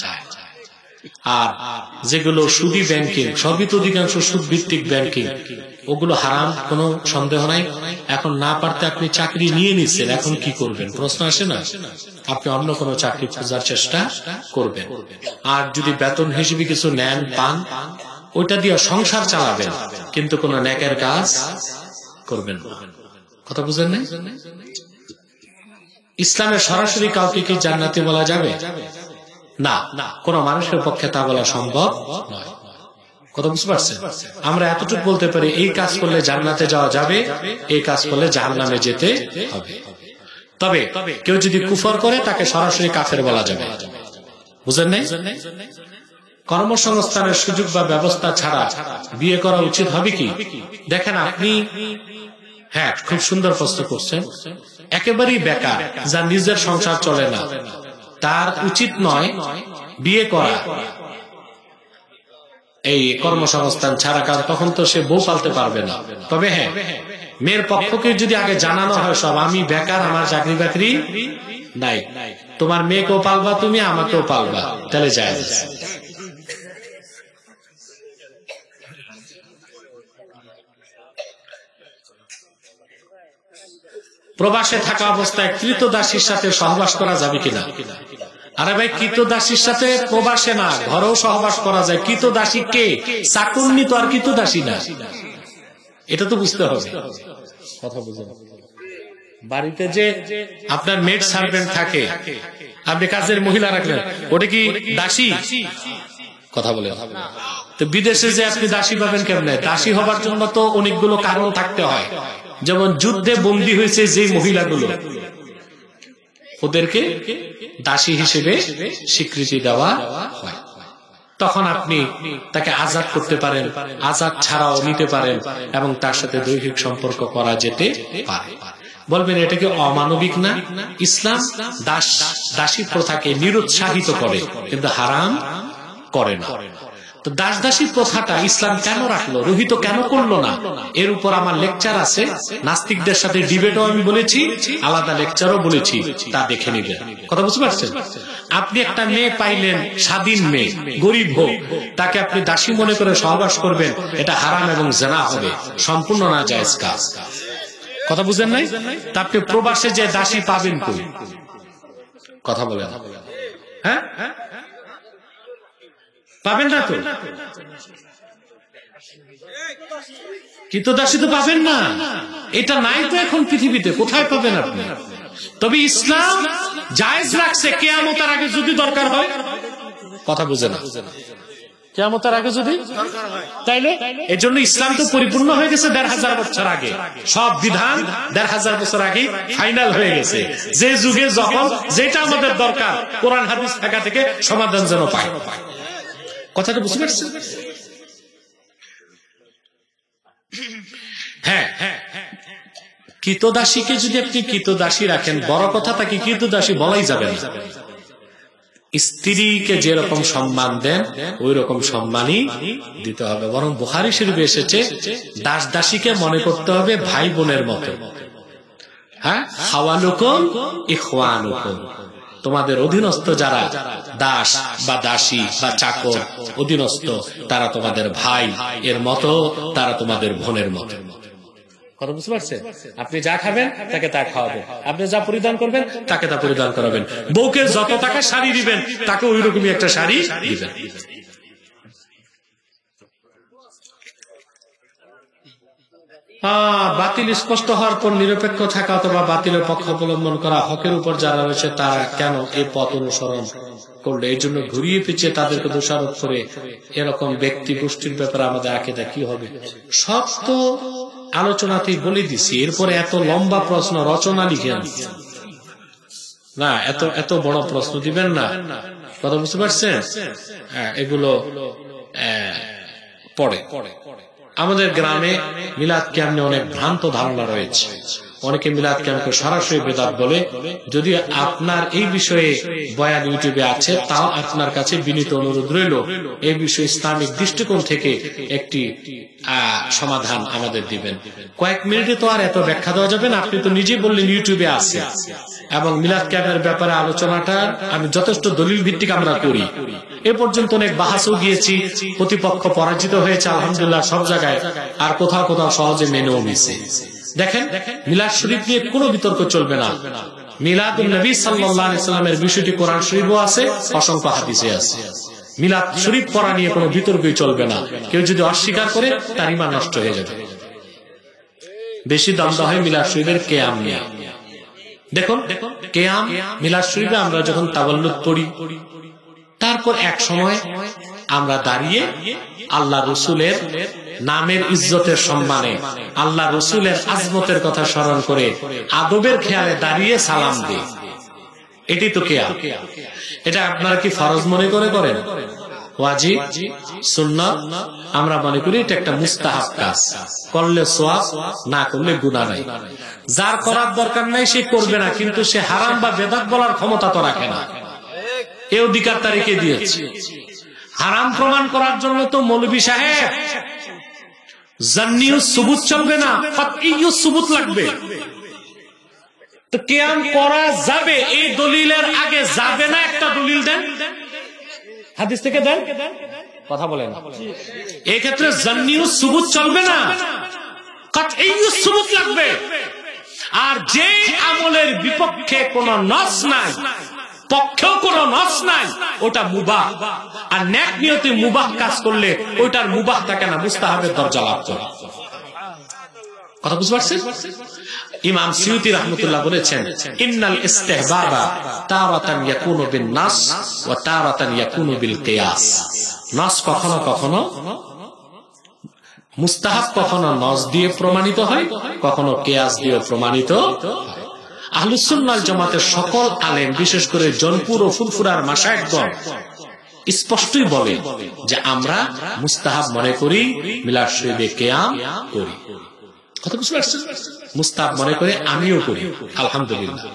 যায়। আর যেগুলো সুদী ব্যাংকিং, সবই তো অধিকাংশ সুদ ভিত্তিক ব্যাংকিং, ওগুলো হারাম, কোনো সন্দেহ নাই। এখন না পারতে আপনি চাকরি নিয়ে নিচ্ছেন, এখন কি করবেন? প্রশ্ন আসে না? আপনি অন্য কোনো চাকরি খোঁজার চেষ্টা করবেন। আর যদি বেতন হিসেবে কিছু নেন, পান, ওইটা দিয়ে সংসার চালাবেন, কিন্তু কোনো নেকের কাজ করবেন না। কথা বুঝেন না? ইসলামের সরাসরি কাউকে কি জান্নাতি বলা যাবে না, কোন মানুষের পক্ষে তা বলা সম্ভব নয়। কথা বুঝতে পারছেন? আমরা এতটুকু বলতে পারি, এই কাজ করলে জান্নাতে যাওয়া যাবে, এই কাজ করলে জাহান্নামে যেতে হবে। তবে কেউ যদি কুফর করে তাকে সরাসরি কাফের বলা যাবে। বুঝেন নাই? কর্মসংস্থানের সুযোগ বা ব্যবস্থা ছাড়া বিয়ে করা উচিত হবে কি? দেখেন আপনি, হ্যাঁ, খুব সুন্দর প্রশ্ন করছেন। একেবারেই বেকার, যা নিজের সংসার চলে না, তার উচিত নয় বিয়ে করা এই কর্মসংস্থান ছাড়া, কারণ তখন তো সে বউ পালতে পারবে না। তবে হ্যাঁ, মেয়ের পক্ষকে যদি আগে জানানো হয় সব, আমি বেকার, আমার চাকরি বাকরি নাই, তোমার মেয়েকেও পালবা তুমি, আমাকেও পালবা, তাহলে যায়। প্রবাসে থাকা অবস্থায় কৃতদাসীর সাথে সহবাস করা যাবে কিনা? আরে ভাই, কৃতদাসীর সাথে প্রবাসে না, ঘরেও সহবাস করা যায়। কৃতদাসী কে? চাকরনি তো আর কৃতদাসী না, এটা তো বুঝতে হবে। কথা বুঝুন। বাড়িতে যে আপনার মেড সার্ভেন্ট থাকে, আপনি কাজের মহিলা রাখলেন, ওটা কি দাসী? কথা বলে। তো বিদেশে যে আপনি দাসী পাবেন কেমনে? দাসী হবার জন্য তো অনেকগুলো কারণ থাকতে হয়। যেমন যুদ্ধে বন্দী হয়েছে যে মহিলাগুলো, ওদেরকে দাসী হিসেবে স্বীকৃতি দেওয়া হয়। তখন আপনি তাকে আজাদ করতে পারেন, আজাদ ছাড়াও নিতে পারেন, এবং তার সাথে দৈহিক সম্পর্ক করা যেতে পারে। বলবেন এটা কি অমানবিক না? ইসলাম দাসী প্রথাকে নিরুৎসাহিত করে, কিন্তু হারাম করে না। তো দাস দাসী প্রথাটা ইসলাম কেন রাখলো, রহিত কেন করলো না? এর উপর আমার লেকচার আছে, নাস্তিকদের সাথে ডিবেটও আমি বলেছি, আলাদা লেকচারও বলেছি, তা দেখে নিবেন। কথা বুঝতে পারছেন? আপনি একটা মেয়ে পাইলেন, স্বাধীন মেয়ে, গরিব হোক, তাকে আপনি দাসী মনে করে সহবাস করবেন, এটা হারাম এবং জিনা হবে, সম্পূর্ণ নাজায়েজ কাজ। কথা বুঝেন নাই? তা আপনি প্রবাসে যে দাসী পাবেন কই? কথা বলেন। হ্যাঁ, পাবেন না তো, কৃতদাসী তো পাবেন না, এটা নাই তো এখন পৃথিবীতে, কোথায় পাবেন আপনি? তবে ইসলাম জায়েজ রাখছে কিয়ামতের আগে যদি দরকার হয়। কথা বুঝে না? কিয়ামতের আগে যদি দরকার হয়, তাইলে এই জন্য ইসলাম তো পরিপূর্ণ হয়ে গেছে ১৫০০ বছর আগে, সব বিধান ১৫০০ বছর আগে ফাইনাল হয়ে গেছে। যে যুগে যখন যেটা আমাদের দরকার, কোরআন হাদিস থাকা থেকে সমাধান যেন পায়। কথাটা বুঝতে পারছেন? হ্যাঁ, কৃতদাসীকে যদি আপনি কৃতদাসী রাখেন, বড় কথা তাকে কৃতদাসী বলাই যাবে না। স্ত্রীকে যেরকম সম্মান দেন ওই রকম সম্মানই দিতে হবে। বরং বুখারী শরীফে এসেছে, দাস দাসীকে মনে করতে হবে ভাই বোনের মতো। হ্যাঁ, খাওয়ালুকুম ইখওয়ানুকুম, তোমাদের অধীনস্থ যারা দাস বা দাসী বা চাকর অধীনস্থ, তারা তোমাদের ভাই এর মতো, তারা তোমাদের বোনের মতো। কথা বুঝতে পারছেন? আপনি যা খাবেন তাকে তা খাওয়াবেন, আপনি যা পরিধান করবেন তাকে তা পরিধান করাবেন। বউকে যত টাকা শাড়ি দিবেন তাকে ওই রকমই একটা শাড়ি দিবেন। বাতিল স্পষ্ট হওয়ার পর নিরপেক্ষ থাকা অথবা বাতিলের পক্ষ অবলম্বন করা, হকের উপর যারা রয়েছে তারা কেন এই পথ অনুসরণ করলে? এই জন্য ঘুরিয়ে পিছিয়ে তাদেরকে দোষারোপ করে এরকম ব্যক্তি গোষ্ঠীর ব্যাপারে আমাদের আকীদা কি হবে? সব তো আলোচনাতেই বলে দিছি, এরপরে এত লম্বা প্রশ্ন রচনা লিখে আনছি। না, এত এত বড় প্রশ্ন দিবেন না, কথা বুঝতে পারছেন? হ্যাঁ, এগুলো পড়ে। আমাদের গ্রামে মিলাদ ক্যাম্প নিয়ে অনেক ভ্রান্ত ধারণা রয়েছে। অনেকে মিলাদ ক্যাম্পকে সরাসরি বেদাত বলে। যদি আপনার এই বিষয়ে বয়ান ইউটিউবে আছে, তাও আপনার কাছে বিনীত অনুরোধ রইল এই বিষয়ে ইসলামিক দৃষ্টিকোণ থেকে একটি সমাধান আমাদের দিবেন। কয়েক মিনিটে তো আর এত ব্যাখ্যা দেওয়া যাবে না। আপনি তো নিজেই বললেন ইউটিউবে আছে, এবং মিলাদ ক্যাম্পের ব্যাপারে আলোচনাটা আমি যথেষ্ট দলিল ভিত্তিক আমরা করি। এ পর্যন্ত অনেক বাহাসও গিয়েছি, প্রতিপক্ষ পরাজিত হয়েছে আলহামদুলিল্লাহ সব জায়গায়, আর কোথাও কোথাও সহজে মেনেও নিছে। দেখেন, মিলাদ শরীফ নিয়ে কোনো বিতর্ক চলবে না। মিলাদুন নবী সাল্লাল্লাহু আলাইহি সাল্লামের বিষয়টি কোরআন শরীফও আছে, অসংখ্য হাদিসে আছে। মিলাদ শরীফ পড়া নিয়ে কোনো বিতর্কই চলবে না। কেউ যদি অস্বীকার করে তার ঈমান নষ্ট হয়ে যাবে। বেশি দ্বন্দ্ব হয় মিলাদ শরীফের কিয়াম নিয়ে। দেখুন, কিয়াম মিলাদ শরীফে আমরা যখন তাওয়াল্লুদ পড়ি, তারপর এক সময় আমরা দাঁড়িয়ে আল্লাহ রসুলের নামের ইজ্জতের সম্মানে, আল্লাহ রসুলের আজমতের কথা স্মরণ করে আদবের খেয়ালে দাঁড়িয়ে সালাম দিই। এটি তো কিয়াম। এটা আপনারা কি ফরজ মনে করে করেন? ওয়াজিব, সুন্নাত? আমরা মনে করি এটা একটা মুস্তাহাব কাজ, করলে সওয়াব, না করলে গুনাহ নাই। যার করার দরকার নাই সে করবে না, কিন্তু সে হারাম বা বেদাত বলার ক্ষমতা তো রাখে না। এই অধিকার তারিখে দিয়েছে। হারাম প্রমাণ করার জন্য তো মৌলভী সাহেব জান্নিউ সুবুত চলবে না, ফাতইয়ু সুবুত লাগবে। তো কিয়াম করা যাবে এই দলিলের আগে যাবে না, একটা দলিল দেন, হাদিস থেকে দেন, কথা বলেন। এই ক্ষেত্রে জান্নিউ সুবুত চলবে না, কাতইয়ু সুবুত লাগবে। আর যে আমলের বিপক্ষে কোন নস নাই, পক্ষেও কোন নস নাই, ওটা মুবাহ। আর নেক নিয়তে মুবাহ কাজ করলে ওইটার মুবাহ থাকে না, মুস্তাহাবের দরজা লাভ করে। কথা বুঝতে পারছেন? ইমাম সিউতি রাহমাতুল্লাহ বলেছেন, ইন্নাল ইস্তিহবাবা তারাতান ইয়াকুনু বিন নাস ওয়া তারাতান ইয়াকুনু বিল কিয়াস। নাস কখনো কখনো মুস্তাহাব, কখনো নস দিয়ে প্রমাণিত হয়, কখনো কিয়াস দিয়ে প্রমাণিত হয়। আহলুস সুন্নাহ ওয়াল জামাতের সকল আলেম, বিশেষ করে জনপুর ও ফুরফুরার মাশায়েখগণ স্পষ্টই বলে যে আমরা মুস্তাহাব মনে করি, মিলাদ শরীফে কিয়াম করি। কথা বুঝতে পারছেন? মুস্তাহাব মনে করে, আমিও করি আলহামদুলিল্লাহ।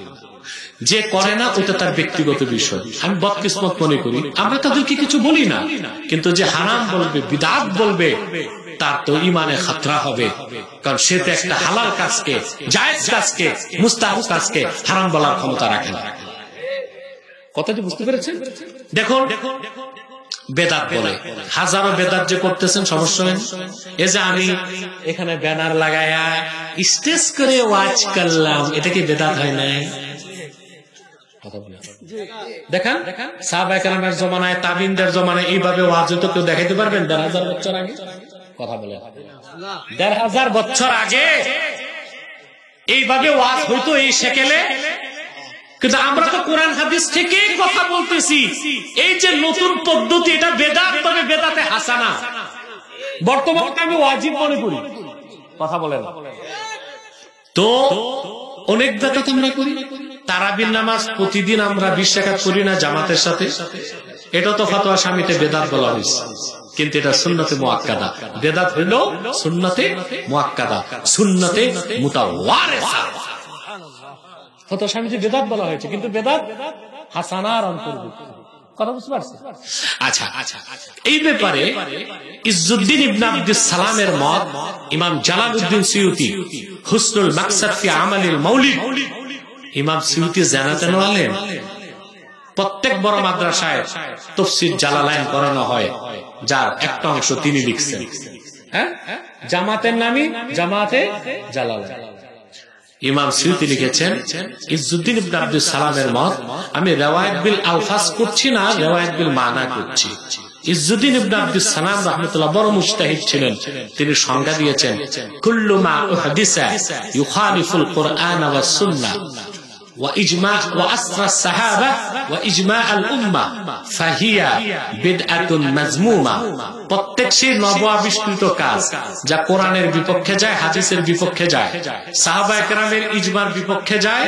যে করে না ওটা তার ব্যক্তিগত বিষয়। আমি বদকিসমত মনে করি, আমরা তাদেরকে কিছু বলি না, কিন্তু যে হারাম বলবে, বিদআত বলবে, তার তো ইমানে খাতরা হবে। কারণ সে তো একটা হালাল কাজকে, জায়েজ কাজকে, মুস্তাহাব কাজকে হারাম বলার ক্ষমতা রাখে না। কথাটি বুঝতে পেরেছেন? দেখুন, বেদাত বলে হাজারো বেদাত যে করতেছেন, সমস্যা নেই। এই যে আমি এখানে ব্যানার লাগায়া স্টেজ করে ওয়াজ করলাম, এটা কি বেদাত হয় না? দেখেন, সাহাবায়ে কেরামের জমানায়, তাবিনদের জমানায় এইভাবে ওয়াজ হতো, কেউ দেখাইতে পারবেন ১,৫০০ বছর আগে? কথা বলে ১,৫০০ বছর আগে এইভাবে ওয়াজ হইতো এই সেকেলে? কিন্তু আমরা তো কোরআন হাদিস থেকে কথা বলতেছি। এই যে নতুন পদ্ধতি, এটা বেদাত, তবে বেদাতে হাসানা। বর্তমানে আমি ওয়াজিব মনে করি। কথা বলেন। তো অনেক বেদাত আমরা করি। তারাবির নামাজ প্রতিদিন আমরা ২০ রাকাত করি না জামাতের সাথে? এটা তো ফতোয়া শামিতে বেদাত বলা হয়েছে, কিন্তু এটা সুন্নতে মুআক্কাদা। বেদাত হইল সুন্নতে মুআক্কাদা, সুন্নতে মুতাওয়ারিসা। ফতোয়া শামিতে বেদাত বলা হয়েছে, কিন্তু বেদাত হাসানার অন্তর্ভুক্ত। কথা বুঝতে পারছেন? আচ্ছা, এই ব্যাপারে ইজ্জুদ্দিন ইবনে আব্দুস সালামের মত, ইমাম জালালউদ্দিন সিউতি হুসনুল মাকসাদ ফি আমালিল মাউলিদ, ইমাম সিউতি জানাতেন আলেম। প্রত্যেক বড় মাদ্রাসায় তাফসীর জালালাইন পড়ানো হয়, যার একটা অংশ তিনি লিখছেন। হ্যাঁ, জামাতের নামই জামাতে জালালাইন। ইমাম সিউতি লিখেছেন, ইজ্জুদ্দিন ইবনে আব্দুস সালামের মত, আমি রিওয়ায়াত বিল আলফাজ করছি না, রিওয়ায়াত বিল মানা করছি। ইজ্জুদ্দিন ইবনে আব্দুস সালাম রাহমাতুল্লাহ বড় মুজতাহিদ ছিলেন। তিনি সংজ্ঞা দিয়েছেন, কুল্লু মা উহদিসা ইউখালিফুল কুরআন ওয়াস সুন্নাহ ওয়া ইজমা ওয়া আসরা সাহাবা ওয়া ইজমা আল উম্মাহ ফাহিয়া বিদআতুন মাযমুমা। প্রত্যেক সেই নব আবিষ্কৃত কাজ যা কোরআনের বিপক্ষে যায়, হাদিসের বিপক্ষে যায়, সাহাবায়ে কেরামের ইজমার বিপক্ষে যায়,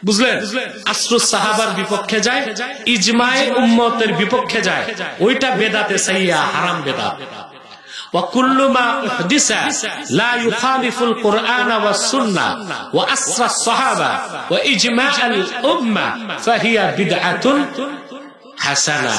বুঝলেন? আসরুস সাহাবার বিপক্ষে যায়, ইজমায়ে উম্মতের বিপক্ষে যায়, ওইটা বেদাতে সাইয়্যা, হারাম বেদাত। وكل ما أحدث لا يخالف القرآن والسنة وأسر الصحابة وإجماع الأمة فهي بدعة حسنة.